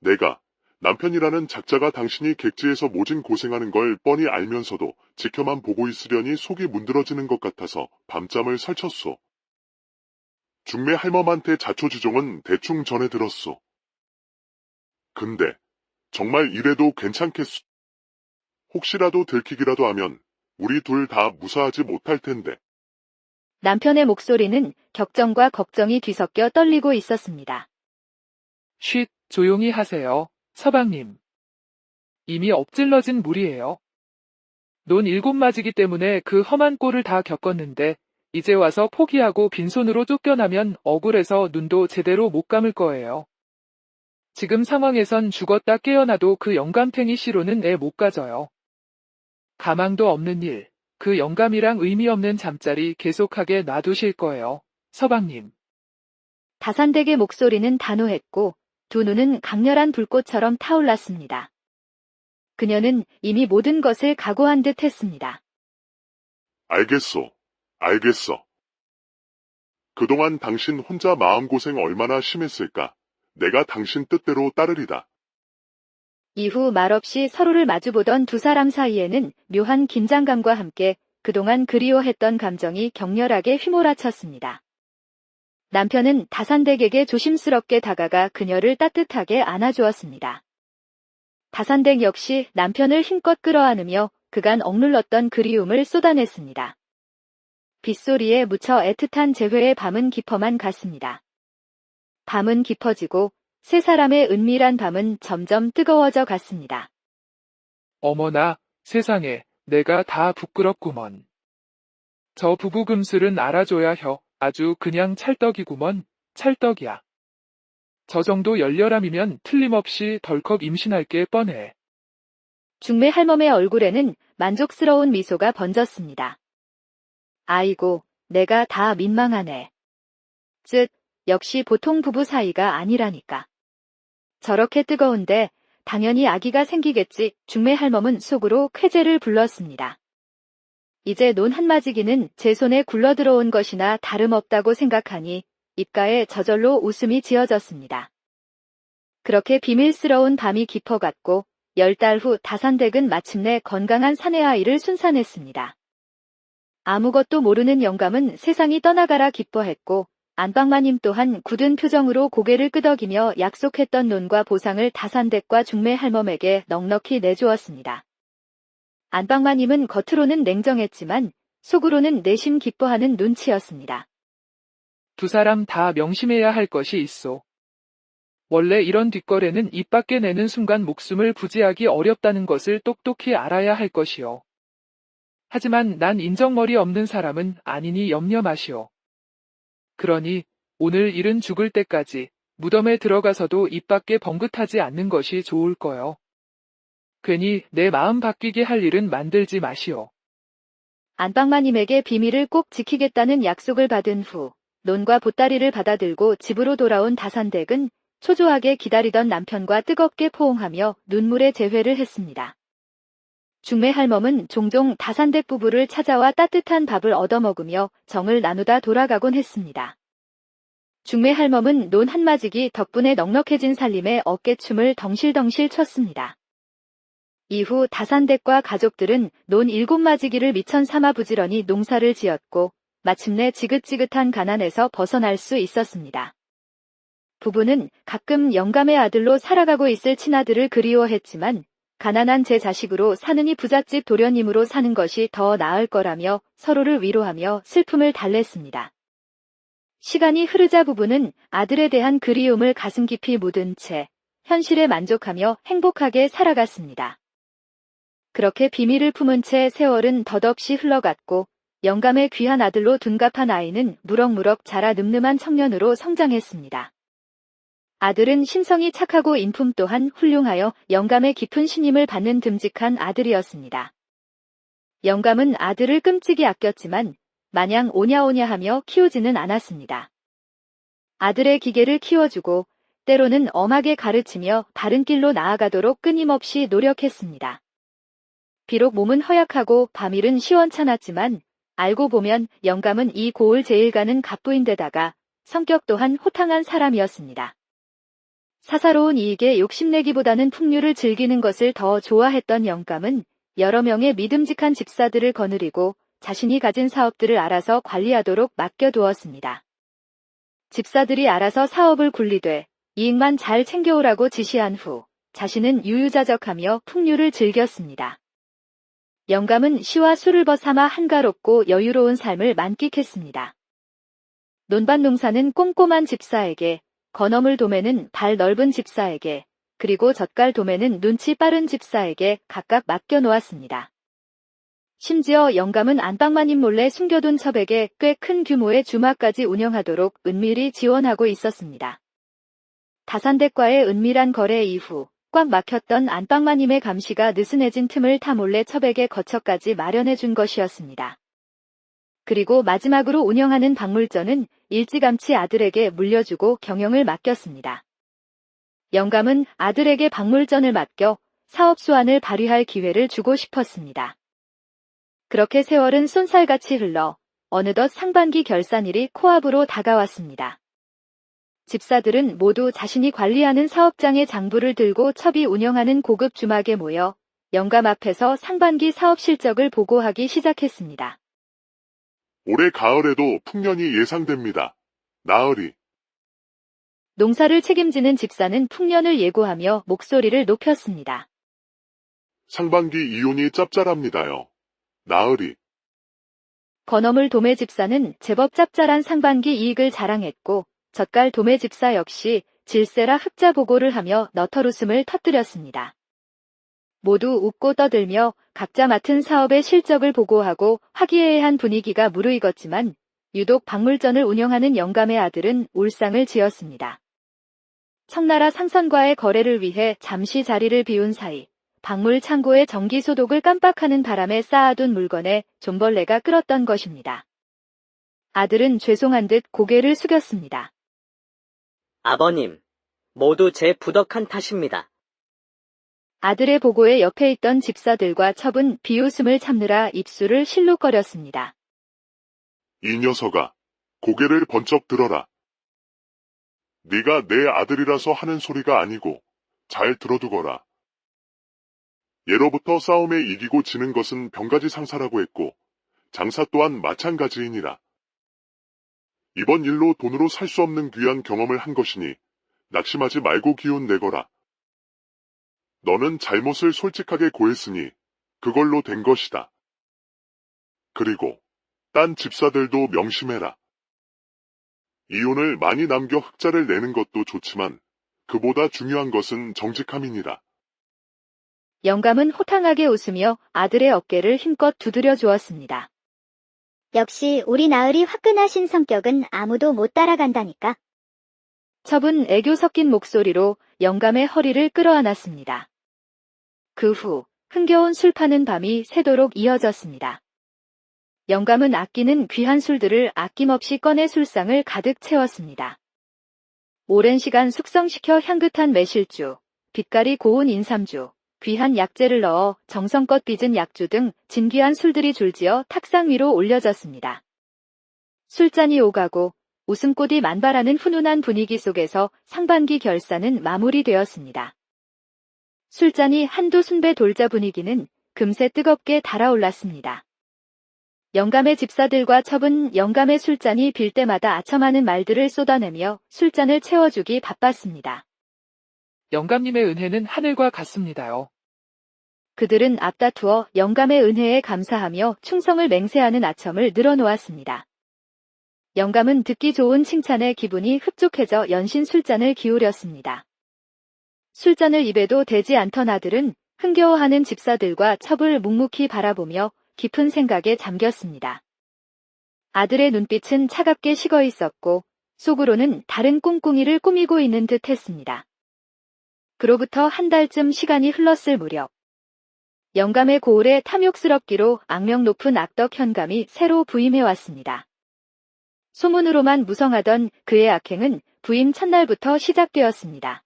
[SPEAKER 3] 내가 남편이라는 작자가 당신이 객지에서 모진 고생하는 걸 뻔히 알면서도 지켜만 보고 있으려니 속이 문드러지는 것 같아서 밤잠을 설쳤소. 중매 할멈한테 자초지종은 대충 전해 들었소. 근데 정말 이래도 괜찮겠소? 혹시라도 들키기라도 하면 우리 둘 다 무사하지 못할 텐데.
[SPEAKER 1] 남편의 목소리는 격정과 걱정이 뒤섞여 떨리고 있었습니다.
[SPEAKER 2] 쉿, 조용히 하세요, 서방님. 이미 엎질러진 물이에요. 논 7마지기 때문에 그 험한 꼴을 다 겪었는데 이제 와서 포기하고 빈손으로 쫓겨나면 억울해서 눈도 제대로 못 감을 거예요. 지금 상황에선 죽었다 깨어나도 그 영감탱이 씨로는 애 못 가져요. 가망도 없는 일, 그 영감이랑 의미 없는 잠자리 계속하게 놔두실 거예요, 서방님.
[SPEAKER 1] 다산댁의 목소리는 단호했고 두 눈은 강렬한 불꽃처럼 타올랐습니다. 그녀는 이미 모든 것을 각오한 듯 했습니다.
[SPEAKER 3] 알겠소. 알겠어. 그동안 당신 혼자 마음고생 얼마나 심했을까. 내가 당신 뜻대로 따르리다.
[SPEAKER 1] 이후 말없이 서로를 마주보던 두 사람 사이에는 묘한 긴장감과 함께 그동안 그리워했던 감정이 격렬하게 휘몰아쳤습니다. 남편은 다산댁에게 조심스럽게 다가가 그녀를 따뜻하게 안아주었습니다. 다산댁 역시 남편을 힘껏 끌어안으며 그간 억눌렀던 그리움을 쏟아냈습니다. 빗소리에 묻혀 애틋한 재회의 밤은 깊어만 갔습니다. 밤은 깊어지고 세 사람의 은밀한 밤은 점점 뜨거워져 갔습니다.
[SPEAKER 2] 어머나, 세상에, 내가 다 부끄럽구먼. 저 부부 금술은 알아줘야 혀, 아주 그냥 찰떡이구먼, 찰떡이야. 저 정도 열렬함이면 틀림없이 덜컥 임신할 게 뻔해.
[SPEAKER 1] 중매 할멈의 얼굴에는 만족스러운 미소가 번졌습니다. 아이고, 내가 다 민망하네. 쯧, 역시 보통 부부 사이가 아니라니까. 저렇게 뜨거운데 당연히 아기가 생기겠지. 중매 할멈은 속으로 쾌재를 불렀습니다. 이제 논 한마지기는 제 손에 굴러들어온 것이나 다름없다고 생각하니 입가에 저절로 웃음이 지어졌습니다. 그렇게 비밀스러운 밤이 깊어갔고 10달 후 다산댁은 마침내 건강한 사내 아이를 순산했습니다. 아무것도 모르는 영감은 세상이 떠나가라 기뻐했고 안방마님 또한 굳은 표정으로 고개를 끄덕이며 약속했던 논과 보상을 다산댁과 중매 할멈에게 넉넉히 내주었습니다. 안방마님은 겉으로는 냉정했지만 속으로는 내심 기뻐하는 눈치였습니다.
[SPEAKER 2] 두 사람 다 명심해야 할 것이 있어. 원래 이런 뒷거래는 입 밖에 내는 순간 목숨을 부지하기 어렵다는 것을 똑똑히 알아야 할 것이요. 하지만 난 인정머리 없는 사람은 아니니 염려 마시오. 그러니 오늘 일은 죽을 때까지 무덤에 들어가서도 입 밖에 벙긋하지 않는 것이 좋을 거요. 괜히 내 마음 바뀌게 할 일은 만들지 마시오.
[SPEAKER 1] 안방마님에게 비밀을 꼭 지키겠다는 약속을 받은 후 논과 보따리를 받아들고 집으로 돌아온 다산댁은 초조하게 기다리던 남편과 뜨겁게 포옹하며 눈물의 재회를 했습니다. 중매 할멈은 종종 다산댁 부부를 찾아와 따뜻한 밥을 얻어먹으며 정을 나누다 돌아가곤 했습니다. 중매 할멈은 논 한마지기 덕분에 넉넉해진 살림에 어깨춤을 덩실덩실 췄습니다. 이후 다산댁과 가족들은 논 7마지기를 미천 삼아 부지런히 농사를 지었고 마침내 지긋지긋한 가난에서 벗어날 수 있었습니다. 부부는 가끔 영감의 아들로 살아가고 있을 친아들을 그리워했지만 가난한 제 자식으로 사느니 부잣집 도련님으로 사는 것이 더 나을 거라며 서로를 위로하며 슬픔을 달랬습니다. 시간이 흐르자 부부는 아들에 대한 그리움을 가슴 깊이 묻은 채 현실에 만족하며 행복하게 살아갔습니다. 그렇게 비밀을 품은 채 세월은 덧없이 흘러갔고 영감의 귀한 아들로 둔갑한 아이는 무럭무럭 자라 늠름한 청년으로 성장했습니다. 아들은 심성이 착하고 인품 또한 훌륭하여 영감의 깊은 신임을 받는 듬직한 아들이었습니다. 영감은 아들을 끔찍이 아꼈지만 마냥 오냐오냐하며 키우지는 않았습니다. 아들의 기계를 키워주고 때로는 엄하게 가르치며 바른 길로 나아가도록 끊임없이 노력했습니다. 비록 몸은 허약하고 밤일은 시원찮았지만 알고 보면 영감은 이 고을 제일가는 갑부인데다가 성격 또한 호탕한 사람이었습니다. 사사로운 이익에 욕심내기보다는 풍류를 즐기는 것을 더 좋아했던 영감은 여러 명의 믿음직한 집사들을 거느리고 자신이 가진 사업들을 알아서 관리하도록 맡겨두었습니다. 집사들이 알아서 사업을 굴리되 이익만 잘 챙겨오라고 지시한 후 자신은 유유자적하며 풍류를 즐겼습니다. 영감은 시와 술을 벗삼아 한가롭고 여유로운 삶을 만끽했습니다. 논밭 농사는 꼼꼼한 집사에게, 건어물 도매는 발 넓은 집사에게, 그리고 젓갈 도매는 눈치 빠른 집사에게 각각 맡겨놓았습니다. 심지어 영감은 안방마님 몰래 숨겨둔 첩에게 꽤 큰 규모의 주막까지 운영하도록 은밀히 지원하고 있었습니다. 다산댁과의 은밀한 거래 이후 꽉 막혔던 안방마님의 감시가 느슨해진 틈을 타 몰래 첩에게 거처까지 마련해준 것이었습니다. 그리고 마지막으로 운영하는 박물전은 일찌감치 아들에게 물려주고 경영을 맡겼습니다. 영감은 아들에게 박물전을 맡겨 사업 수완을 발휘할 기회를 주고 싶었습니다. 그렇게 세월은 쏜살같이 흘러 어느덧 상반기 결산일이 코앞으로 다가왔습니다. 집사들은 모두 자신이 관리하는 사업장의 장부를 들고 첩이 운영하는 고급 주막에 모여 영감 앞에서 상반기 사업 실적을 보고하기 시작했습니다.
[SPEAKER 3] 올해 가을에도 풍년이 예상됩니다. 나으리.
[SPEAKER 1] 농사를 책임지는 집사는 풍년을 예고하며 목소리를 높였습니다.
[SPEAKER 3] 상반기 이윤이 짭짤합니다요. 나으리.
[SPEAKER 1] 건어물 도매 집사는 제법 짭짤한 상반기 이익을 자랑했고 젓갈 도매 집사 역시 질세라 흑자 보고를 하며 너털웃음을 터뜨렸습니다. 모두 웃고 떠들며 각자 맡은 사업의 실적을 보고하고 화기애애한 분위기가 무르익었지만 유독 박물전을 운영하는 영감의 아들은 울상을 지었습니다. 청나라 상선과의 거래를 위해 잠시 자리를 비운 사이 박물 창고의 전기 소독을 깜빡하는 바람에 쌓아둔 물건에 좀벌레가 끌었던 것입니다. 아들은 죄송한 듯 고개를 숙였습니다.
[SPEAKER 4] 아버님, 모두 제 부덕한 탓입니다.
[SPEAKER 1] 아들의 보고에 옆에 있던 집사들과 첩은 비웃음을 참느라 입술을 실룩거렸습니다.
[SPEAKER 3] 이 녀석아, 고개를 번쩍 들어라. 네가 내 아들이라서 하는 소리가 아니고 잘 들어두거라. 예로부터 싸움에 이기고 지는 것은 병가지 상사라고 했고 장사 또한 마찬가지이니라. 이번 일로 돈으로 살 수 없는 귀한 경험을 한 것이니 낙심하지 말고 기운 내거라. 너는 잘못을 솔직하게 고했으니 그걸로 된 것이다. 그리고 딴 집사들도 명심해라. 이윤을 많이 남겨 흑자를 내는 것도 좋지만 그보다 중요한 것은 정직함이니라.
[SPEAKER 1] 영감은 호탕하게 웃으며 아들의 어깨를 힘껏 두드려 주었습니다.
[SPEAKER 5] 역시 우리 나으리 화끈하신 성격은 아무도 못 따라간다니까.
[SPEAKER 1] 첩은 애교 섞인 목소리로 영감의 허리를 끌어안았습니다. 그 후 흥겨운 술 파는 밤이 새도록 이어졌습니다. 영감은 아끼는 귀한 술들을 아낌없이 꺼내 술상을 가득 채웠습니다. 오랜 시간 숙성시켜 향긋한 매실주, 빛깔이 고운 인삼주, 귀한 약재를 넣어 정성껏 빚은 약주 등 진귀한 술들이 줄지어 탁상 위로 올려졌습니다. 술잔이 오가고 웃음꽃이 만발하는 훈훈한 분위기 속에서 상반기 결산은 마무리되었습니다. 술잔이 한두 순배 돌자 분위기는 금세 뜨겁게 달아올랐습니다. 영감의 집사들과 첩은 영감의 술잔이 빌 때마다 아첨하는 말들을 쏟아내며 술잔을 채워주기 바빴습니다.
[SPEAKER 2] 영감님의 은혜는 하늘과 같습니다요.
[SPEAKER 1] 그들은 앞다투어 영감의 은혜에 감사하며 충성을 맹세하는 아첨을 늘어놓았습니다. 영감은 듣기 좋은 칭찬에 기분이 흡족해져 연신 술잔을 기울였습니다. 술잔을 입에도 대지 않던 아들은 흥겨워하는 집사들과 첩을 묵묵히 바라보며 깊은 생각에 잠겼습니다. 아들의 눈빛은 차갑게 식어 있었고 속으로는 다른 꿍꿍이를 꾸미고 있는 듯 했습니다. 그로부터 한 달쯤 시간이 흘렀을 무렵 영감의 고을에 탐욕스럽기로 악명 높은 악덕 현감이 새로 부임해왔습니다. 소문으로만 무성하던 그의 악행은 부임 첫날부터 시작되었습니다.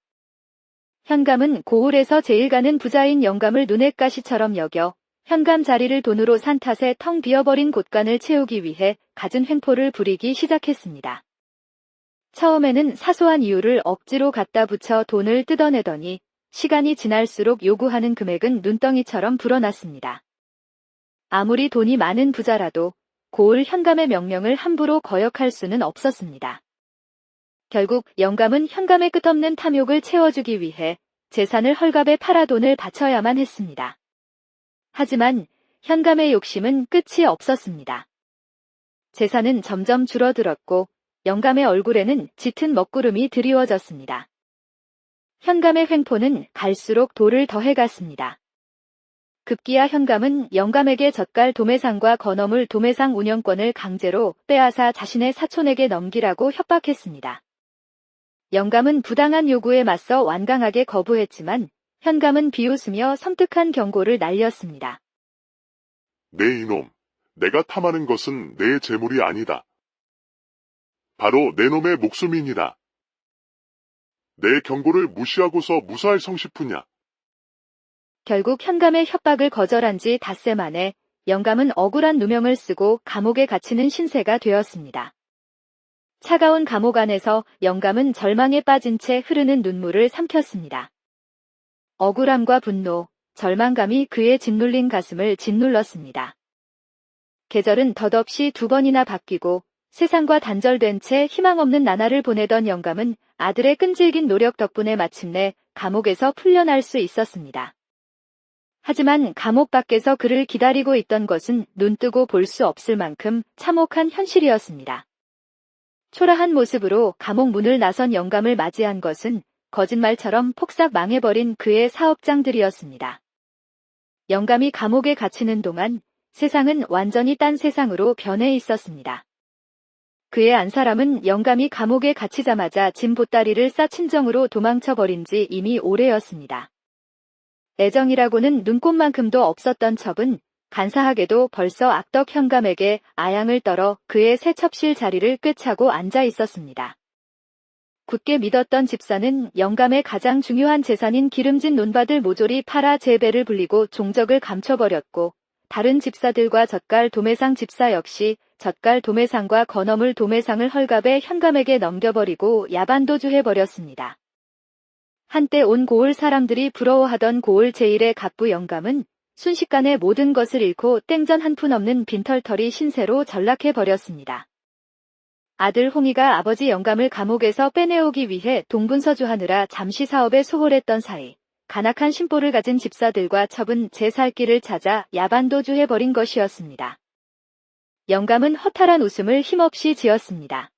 [SPEAKER 1] 현감은 고을에서 제일 가는 부자인 영감을 눈엣 가시처럼 여겨 현감 자리를 돈으로 산 탓에 텅 비어버린 곳간을 채우기 위해 갖은 횡포를 부리기 시작했습니다. 처음에는 사소한 이유를 억지로 갖다 붙여 돈을 뜯어내더니 시간이 지날수록 요구하는 금액은 눈덩이처럼 불어났습니다. 아무리 돈이 많은 부자라도 고을 현감의 명령을 함부로 거역할 수는 없었습니다. 결국 영감은 현감의 끝없는 탐욕을 채워주기 위해 재산을 헐값에 팔아 돈을 바쳐야만 했습니다. 하지만 현감의 욕심은 끝이 없었습니다. 재산은 점점 줄어들었고 영감의 얼굴에는 짙은 먹구름이 드리워졌습니다. 현감의 횡포는 갈수록 돌을 더해갔습니다. 급기야 현감은 영감에게 젓갈 도매상과 건어물 도매상 운영권을 강제로 빼앗아 자신의 사촌에게 넘기라고 협박했습니다. 영감은 부당한 요구에 맞서 완강하게 거부했지만 현감은 비웃으며 섬뜩한 경고를 날렸습니다.
[SPEAKER 3] 내 이놈, 내가 탐하는 것은 내 재물이 아니다. 바로 내 놈의 목숨이니라. 내 경고를 무시하고서 무사할 성시푸냐. 결국
[SPEAKER 1] 현감의 협박을 거절한 지 닷새 만에 영감은 억울한 누명을 쓰고 감옥에 갇히는 신세가 되었습니다. 차가운 감옥 안에서 영감은 절망에 빠진 채 흐르는 눈물을 삼켰습니다. 억울함과 분노, 절망감이 그의 짓눌린 가슴을 짓눌렀습니다. 계절은 덧없이 2번이나 바뀌고 세상과 단절된 채 희망 없는 나날을 보내던 영감은 아들의 끈질긴 노력 덕분에 마침내 감옥에서 풀려날 수 있었습니다. 하지만 감옥 밖에서 그를 기다리고 있던 것은 눈뜨고 볼 수 없을 만큼 참혹한 현실이었습니다. 초라한 모습으로 감옥 문을 나선 영감을 맞이한 것은 거짓말처럼 폭삭 망해버린 그의 사업장들이었습니다. 영감이 감옥에 갇히는 동안 세상은 완전히 딴 세상으로 변해 있었습니다. 그의 안 사람은 영감이 감옥에 갇히자마자 짐 보따리를 싸 친정으로 도망쳐버린 지 이미 오래였습니다. 애정이라고는 눈꼽만큼도 없었던 첩은 간사하게도 벌써 악덕 현감에게 아양을 떨어 그의 세첩실 자리를 꿰차고 앉아 있었습니다. 굳게 믿었던 집사는 영감의 가장 중요한 재산인 기름진 논밭을 모조리 팔아 재배를 불리고 종적을 감춰버렸고 다른 집사들과 젓갈 도매상 집사 역시 젓갈 도매상과 건어물 도매상을 헐갑에 현감에게 넘겨버리고 야반도주해버렸습니다. 한때 온 고을 사람들이 부러워하던 고을 제1의 갑부 영감은 순식간에 모든 것을 잃고 땡전 한 푼 없는 빈털터리 신세로 전락해버렸습니다. 아들 홍의가 아버지 영감을 감옥에서 빼내오기 위해 동분서주하느라 잠시 사업에 소홀했던 사이 간악한 심보를 가진 집사들과 첩은 제 살 길을 찾아 야반도주해버린 것이었습니다. 영감은 허탈한 웃음을 힘없이 지었습니다.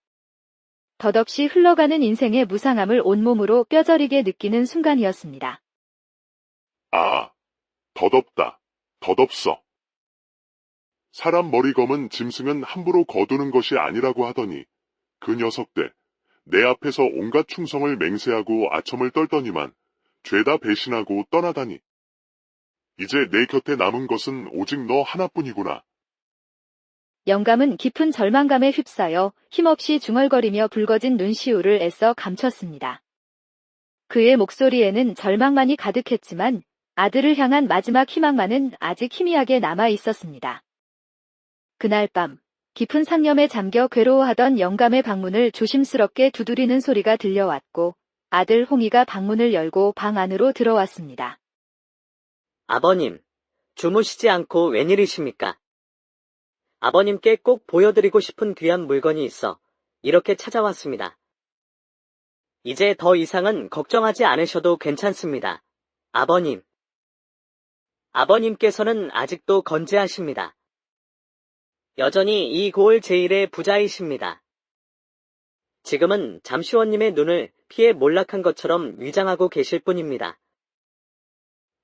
[SPEAKER 1] 덧없이 흘러가는 인생의 무상함을 온몸으로 뼈저리게 느끼는 순간이었습니다.
[SPEAKER 3] 아, 덧없다. 덧없어. 사람 머리 검은 짐승은 함부로 거두는 것이 아니라고 하더니 그 녀석들 내 앞에서 온갖 충성을 맹세하고 아첨을 떨더니만 죄다 배신하고 떠나다니. 이제 내 곁에 남은 것은 오직 너 하나뿐이구나.
[SPEAKER 1] 영감은 깊은 절망감에 휩싸여 힘없이 중얼거리며 붉어진 눈시울을 애써 감췄습니다. 그의 목소리에는 절망만이 가득했지만 아들을 향한 마지막 희망만은 아직 희미하게 남아 있었습니다. 그날 밤 깊은 상념에 잠겨 괴로워하던 영감의 방문을 조심스럽게 두드리는 소리가 들려왔고 아들 홍의가 방문을 열고 방 안으로 들어왔습니다.
[SPEAKER 4] 아버님, 주무시지 않고 웬일이십니까? 아버님께 꼭 보여드리고 싶은 귀한 물건이 있어 이렇게 찾아왔습니다. 이제 더 이상은 걱정하지 않으셔도 괜찮습니다. 아버님. 아버님께서는 아직도 건재하십니다. 여전히 이 고을 제1의 부자이십니다. 지금은 잠시원님의 눈을 피해 몰락한 것처럼 위장하고 계실 뿐입니다.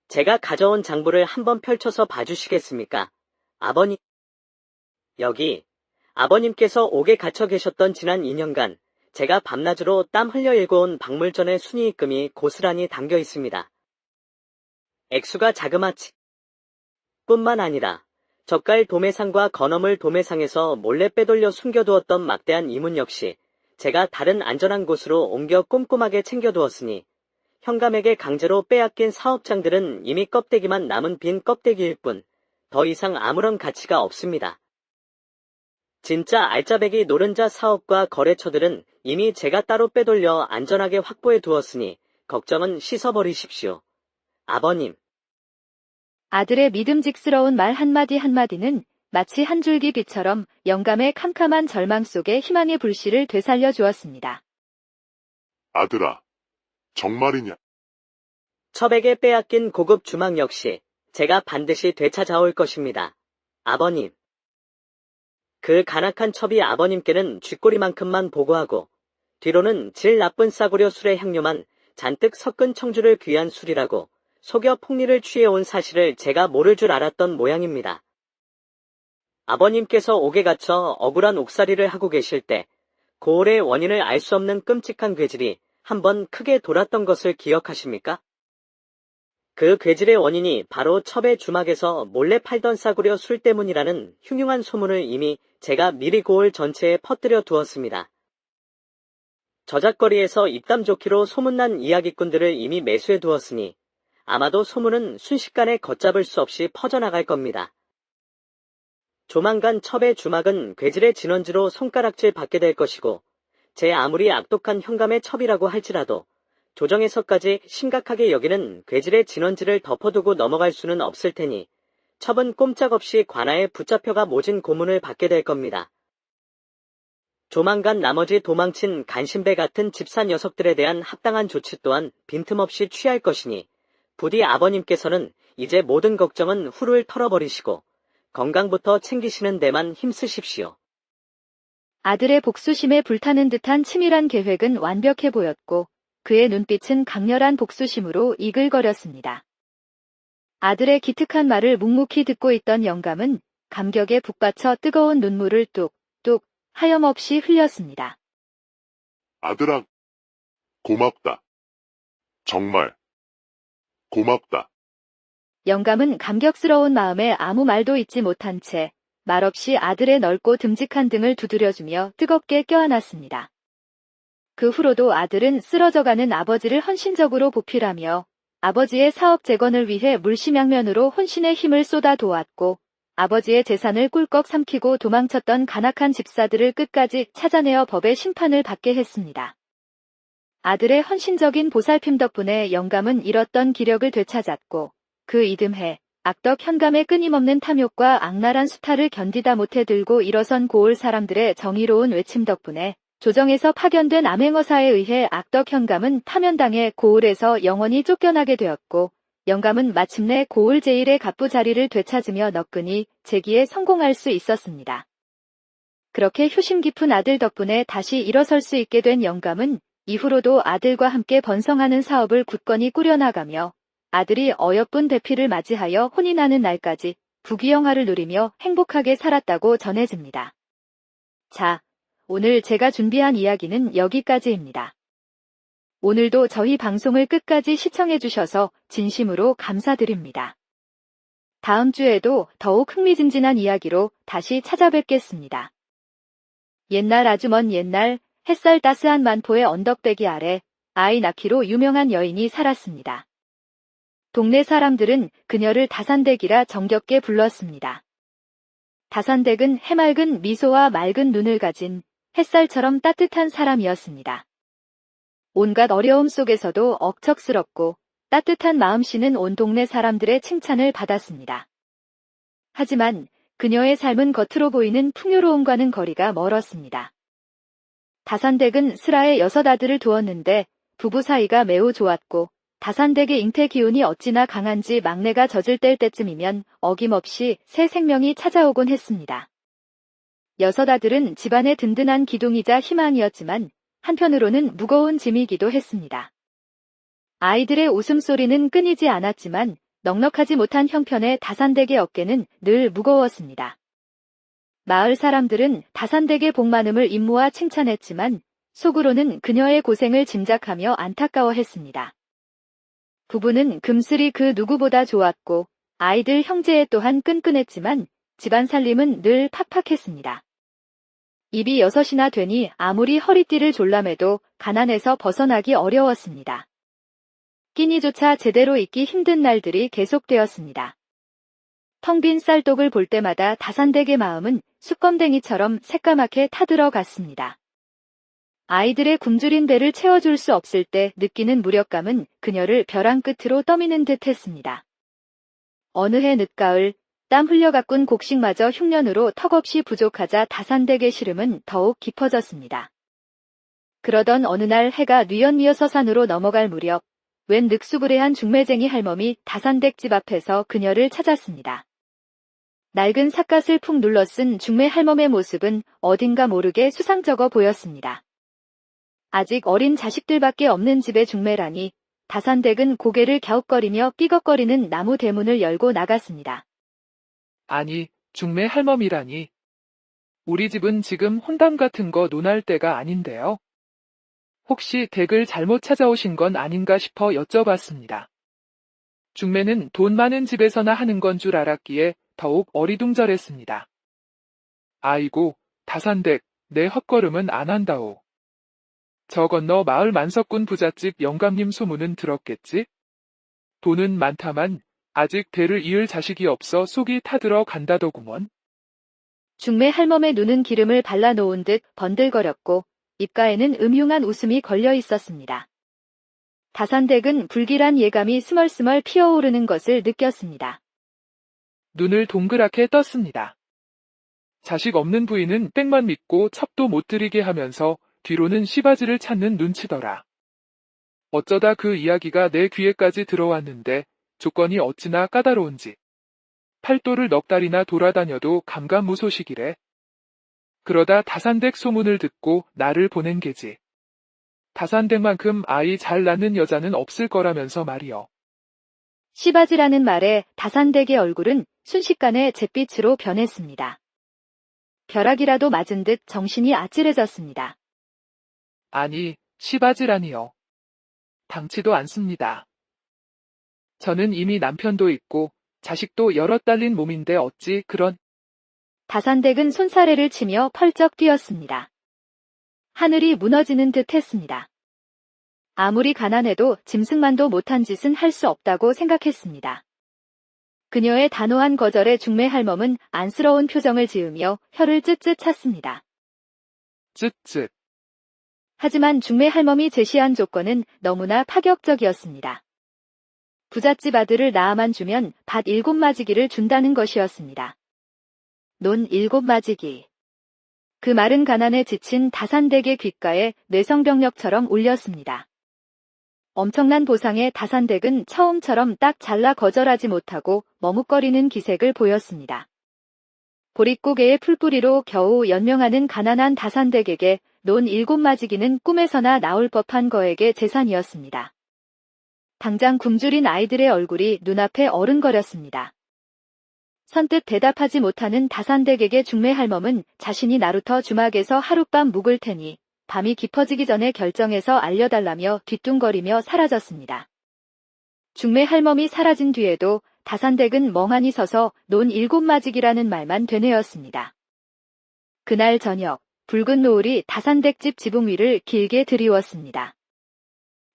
[SPEAKER 4] 제가 가져온 장부를 한번 펼쳐서 봐주시겠습니까? 아버님. 여기 아버님께서 옥에 갇혀 계셨던 지난 2년간 제가 밤낮으로 땀 흘려 일궈온 박물전의 순이익금이 고스란히 담겨 있습니다. 액수가 자그마치 뿐만 아니라 젓갈 도매상과 건어물 도매상에서 몰래 빼돌려 숨겨두었던 막대한 이문 역시 제가 다른 안전한 곳으로 옮겨 꼼꼼하게 챙겨두었으니 현감에게 강제로 빼앗긴 사업장들은 이미 껍데기만 남은 빈 껍데기일 뿐 더 이상 아무런 가치가 없습니다. 진짜 알짜배기 노른자 사업과 거래처들은 이미 제가 따로 빼돌려 안전하게 확보해 두었으니 걱정은 씻어버리십시오. 아버님.
[SPEAKER 1] 아들의 믿음직스러운 말 한마디 한마디는 마치 한 줄기 빛처럼 영감의 캄캄한 절망 속에 희망의 불씨를 되살려 주었습니다.
[SPEAKER 3] 아들아, 정말이냐?
[SPEAKER 4] 첩에게 빼앗긴 고급 주막 역시 제가 반드시 되찾아올 것입니다. 아버님. 그 간악한 첩이 아버님께는 쥐꼬리만큼만 보고하고 뒤로는 질 나쁜 싸구려 술의 향료만 잔뜩 섞은 청주를 귀한 술이라고 속여 폭리를 취해온 사실을 제가 모를 줄 알았던 모양입니다. 아버님께서 옥에 갇혀 억울한 옥살이를 하고 계실 때 고을의 원인을 알 수 없는 끔찍한 괴질이 한번 크게 돌았던 것을 기억하십니까? 그 괴질의 원인이 바로 첩의 주막에서 몰래 팔던 싸구려 술 때문이라는 흉흉한 소문을 이미 제가 미리 고을 전체에 퍼뜨려 두었습니다. 저작거리에서 입담 좋기로 소문난 이야기꾼들을 이미 매수해 두었으니 아마도 소문은 순식간에 걷잡을 수 없이 퍼져나갈 겁니다. 조만간 첩의 주막은 괴질의 진원지로 손가락질 받게 될 것이고 제 아무리 악독한 현감의 첩이라고 할지라도 조정에서까지 심각하게 여기는 괴질의 진원지를 덮어두고 넘어갈 수는 없을 테니 첩은 꼼짝없이 관아에 붙잡혀가 모진 고문을 받게 될 겁니다. 조만간 나머지 도망친 간신배 같은 집사 녀석들에 대한 합당한 조치 또한 빈틈없이 취할 것이니 부디 아버님께서는 이제 모든 걱정은 훌훌 털어버리시고 건강부터 챙기시는 데만 힘쓰십시오.
[SPEAKER 1] 아들의 복수심에 불타는 듯한 치밀한 계획은 완벽해 보였고 그의 눈빛은 강렬한 복수심으로 이글거렸습니다. 아들의 기특한 말을 묵묵히 듣고 있던 영감은 감격에 북받쳐 뜨거운 눈물을 뚝뚝 하염없이 흘렸습니다.
[SPEAKER 3] 아들아, 고맙다. 정말 고맙다.
[SPEAKER 1] 영감은 감격스러운 마음에 아무 말도 잇지 못한 채 말없이 아들의 넓고 듬직한 등을 두드려주며 뜨겁게 껴안았습니다. 그 후로도 아들은 쓰러져가는 아버지를 헌신적으로 보필하며 아버지의 사업 재건을 위해 물심양면으로 혼신의 힘을 쏟아 도왔고 아버지의 재산을 꿀꺽 삼키고 도망쳤던 간악한 집사들을 끝까지 찾아내어 법의 심판을 받게 했습니다. 아들의 헌신적인 보살핌 덕분에 영감은 잃었던 기력을 되찾았고 그 이듬해 악덕 현감의 끊임없는 탐욕과 악랄한 수탈을 견디다 못해 들고 일어선 고을 사람들의 정의로운 외침 덕분에 조정에서 파견된 암행어사에 의해 악덕 현감은 파면당해 고을에서 영원히 쫓겨나게 되었고 영감은 마침내 고을 제1의 갑부 자리를 되찾으며 너끈히 재기에 성공할 수 있었습니다. 그렇게 효심 깊은 아들 덕분에 다시 일어설 수 있게 된 영감은 이후로도 아들과 함께 번성하는 사업을 굳건히 꾸려나가며 아들이 어여쁜 배필을 맞이하여 혼이 나는 날까지 부귀영화를 누리며 행복하게 살았다고 전해집니다. 자, 오늘 제가 준비한 이야기는 여기까지입니다. 오늘도 저희 방송을 끝까지 시청해주셔서 진심으로 감사드립니다. 다음 주에도 더욱 흥미진진한 이야기로 다시 찾아뵙겠습니다. 옛날 아주 먼 옛날 햇살 따스한 만포의 언덕배기 아래 아이 낳기로 유명한 여인이 살았습니다. 동네 사람들은 그녀를 다산댁이라 정겹게 불렀습니다. 다산댁은 해맑은 미소와 맑은 눈을 가진 햇살처럼 따뜻한 사람이었습니다. 온갖 어려움 속에서도 억척스럽고 따뜻한 마음씨는 온 동네 사람들의 칭찬을 받았습니다. 하지만 그녀의 삶은 겉으로 보이는 풍요로움과는 거리가 멀었습니다. 다산댁은 슬하에 6 아들을 두었는데 부부 사이가 매우 좋았고 다산댁의 잉태 기운이 어찌나 강한지 막내가 젖을 뗄 때쯤이면 어김없이 새 생명이 찾아오곤 했습니다. 6 아들은 집안의 든든한 기둥이자 희망이었지만 한편으로는 무거운 짐이기도 했습니다. 아이들의 웃음소리는 끊이지 않았지만 넉넉하지 못한 형편의 다산댁의 어깨는 늘 무거웠습니다. 마을 사람들은 다산댁의 복 많음을 임모아 칭찬했지만 속으로는 그녀의 고생을 짐작하며 안타까워했습니다. 부부는 금슬이 그 누구보다 좋았고 아이들 형제 또한 끈끈했지만 집안 살림은 늘 팍팍했습니다. 입이 6이나 되니 아무리 허리띠를 졸라매도 가난에서 벗어나기 어려웠습니다. 끼니조차 제대로 입기 힘든 날들이 계속되었습니다. 텅 빈 쌀독을 볼 때마다 다산댁의 마음은 숯검댕이처럼 새까맣게 타들어갔습니다. 아이들의 굶주린 배를 채워줄 수 없을 때 느끼는 무력감은 그녀를 벼랑 끝으로 떠미는 듯 했습니다. 어느 해 늦가을 땀 흘려 가꾼 곡식마저 흉년으로 턱없이 부족하자 다산댁의 시름은 더욱 깊어졌습니다. 그러던 어느 날 해가 뉘엿뉘어 서산으로 넘어갈 무렵 웬 늑수부레한 중매쟁이 할멈이 다산댁 집 앞에서 그녀를 찾았습니다. 낡은 삿갓을 푹 눌러 쓴 중매 할멈의 모습은 어딘가 모르게 수상쩍어 보였습니다. 아직 어린 자식들밖에 없는 집의 중매라니 다산댁은 고개를 갸웃거리며 삐걱거리는 나무 대문을 열고 나갔습니다.
[SPEAKER 2] 아니, 중매 할멈이라니. 우리 집은 지금 혼담 같은 거 논할 때가 아닌데요. 혹시 댁을 잘못 찾아오신 건 아닌가 싶어 여쭤봤습니다. 중매는 돈 많은 집에서나 하는 건 줄 알았기에 더욱 어리둥절했습니다. 아이고, 다산댁, 내 헛걸음은 안 한다오. 저 건너 마을 만석군 부잣집 영감님 소문은 들었겠지? 돈은 많다만 아직 대를 이을 자식이 없어 속이 타들어 간다더구먼.
[SPEAKER 1] 중매 할멈의 눈은 기름을 발라놓은 듯 번들거렸고 입가에는 음흉한 웃음이 걸려 있었습니다. 다산댁은 불길한 예감이 스멀스멀 피어오르는 것을 느꼈습니다.
[SPEAKER 2] 눈을 동그랗게 떴습니다. 자식 없는 부인은 땡만 믿고 첩도 못 들이게 하면서 뒤로는 시바지를 찾는 눈치더라. 어쩌다 그 이야기가 내 귀에까지 들어왔는데 조건이 어찌나 까다로운지. 팔도를 넉 달이나 돌아다녀도 감감무소식이래. 그러다 다산댁 소문을 듣고 나를 보낸 게지. 다산댁만큼 아이 잘 낳는 여자는 없을 거라면서 말이여.
[SPEAKER 1] 시바지라는 말에 다산댁의 얼굴은 순식간에 잿빛으로 변했습니다. 벼락이라도 맞은 듯 정신이 아찔해졌습니다.
[SPEAKER 2] 아니, 시바지라니요. 당치도 않습니다. 저는 이미 남편도 있고 자식도 여럿 딸린 몸인데 어찌 그런.
[SPEAKER 1] 다산댁은 손사래를 치며 펄쩍 뛰었습니다. 하늘이 무너지는 듯 했습니다. 아무리 가난해도 짐승만도 못한 짓은 할 수 없다고 생각했습니다. 그녀의 단호한 거절에 중매 할멈은 안쓰러운 표정을 지으며 혀를 쯧쯧 찼습니다.
[SPEAKER 2] 쯧쯧.
[SPEAKER 1] 하지만 중매 할멈이 제시한 조건은 너무나 파격적이었습니다. 부잣집 아들을 낳아만 주면 밭 7마지기를 준다는 것이었습니다. 논 7마지기. 그 말은 가난에 지친 다산댁의 귓가에 뇌성병력처럼 울렸습니다. 엄청난 보상에 다산댁은 처음처럼 딱 잘라 거절하지 못하고 머뭇거리는 기색을 보였습니다. 보릿고개의 풀뿌리로 겨우 연명하는 가난한 다산댁에게 논 7마지기는 꿈에서나 나올 법한 거액의 재산이었습니다. 당장 굶주린 아이들의 얼굴이 눈앞에 어른거렸습니다. 선뜻 대답하지 못하는 다산댁에게 중매 할멈은 자신이 나루터 주막에서 하룻밤 묵을 테니 밤이 깊어지기 전에 결정해서 알려달라며 뒤뚱거리며 사라졌습니다. 중매 할멈이 사라진 뒤에도 다산댁은 멍하니 서서 논 7마지기라는 말만 되뇌었습니다. 그날 저녁, 붉은 노을이 다산댁 집 지붕 위를 길게 드리웠습니다.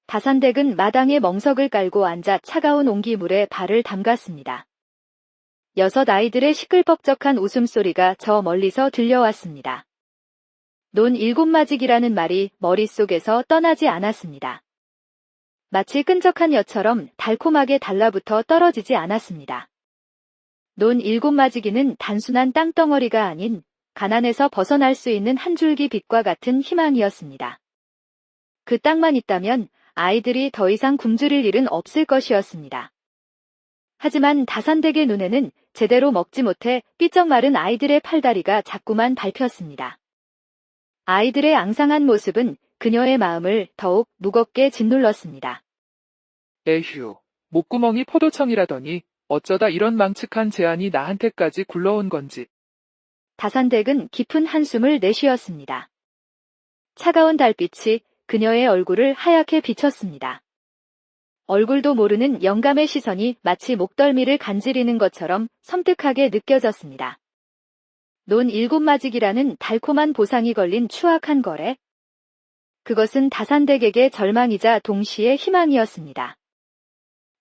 [SPEAKER 1] 다산댁은 마당에 멍석을 깔고 앉아 차가운 온기물에 발을 담갔습니다. 6 아이들의 시끌벅적한 웃음소리가 저 멀리서 들려왔습니다. 논 7마지기라는 말이 머릿속에서 떠나지 않았습니다. 마치 끈적한 엿처럼 달콤하게 달라붙어 떨어지지 않았습니다. 논 7마지기는 단순한 땅덩어리가 아닌 가난에서 벗어날 수 있는 한 줄기 빛과 같은 희망이었습니다. 그 땅만 있다면 아이들이 더 이상 굶주릴 일은 없을 것이었습니다. 하지만 다산댁의 눈에는 제대로 먹지 못해 삐쩍 마른 아이들의 팔다리가 자꾸만 밟혔습니다. 아이들의 앙상한 모습은 그녀의 마음을 더욱 무겁게 짓눌렀습니다.
[SPEAKER 2] 에휴, 목구멍이 포도청이라더니 어쩌다 이런 망측한 제안이 나한테까지 굴러온 건지.
[SPEAKER 1] 다산댁은 깊은 한숨을 내쉬었습니다. 차가운 달빛이 그녀의 얼굴을 하얗게 비쳤습니다. 얼굴도 모르는 영감의 시선이 마치 목덜미를 간지리는 것처럼 섬뜩하게 느껴졌습니다. 논 7마지기라는 달콤한 보상이 걸린 추악한 거래. 그것은 다산댁에게 절망이자 동시에 희망이었습니다.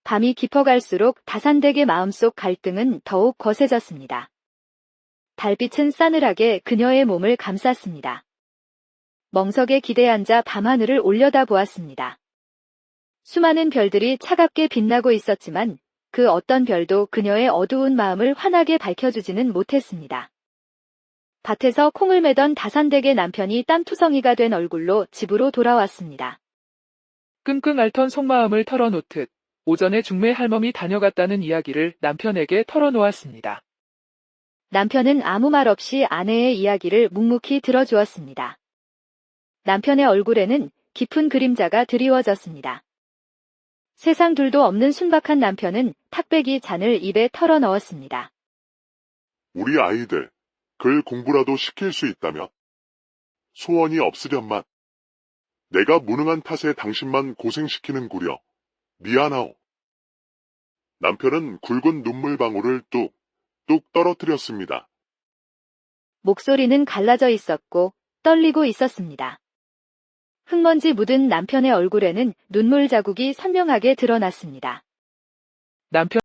[SPEAKER 1] 밤이 깊어갈수록 다산댁의 마음속 갈등은 더욱 거세졌습니다. 달빛은 싸늘하게 그녀의 몸을 감쌌습니다. 멍석에 기대앉아 밤하늘을 올려다보았습니다. 수많은 별들이 차갑게 빛나고 있었지만 그 어떤 별도 그녀의 어두운 마음을 환하게 밝혀주지는 못했습니다. 밭에서 콩을 매던 다산댁의 남편이 땀투성이가 된 얼굴로 집으로 돌아왔습니다.
[SPEAKER 2] 끙끙 앓던 속마음을 털어놓듯 오전에 중매 할멈이 다녀갔다는 이야기를 남편에게 털어놓았습니다.
[SPEAKER 1] 남편은 아무 말 없이 아내의 이야기를 묵묵히 들어주었습니다. 남편의 얼굴에는 깊은 그림자가 드리워졌습니다. 세상 둘도 없는 순박한 남편은 탁배기 잔을 입에 털어 넣었습니다.
[SPEAKER 3] 우리 아이들, 글 공부라도 시킬 수 있다면 소원이 없으련만. 내가 무능한 탓에 당신만 고생시키는구려. 미안하오. 남편은 굵은 눈물방울을 뚝뚝 떨어뜨렸습니다.
[SPEAKER 1] 목소리는 갈라져 있었고 떨리고 있었습니다. 흙먼지 묻은 남편의 얼굴에는 눈물 자국이 선명하게 드러났습니다.
[SPEAKER 2] 남편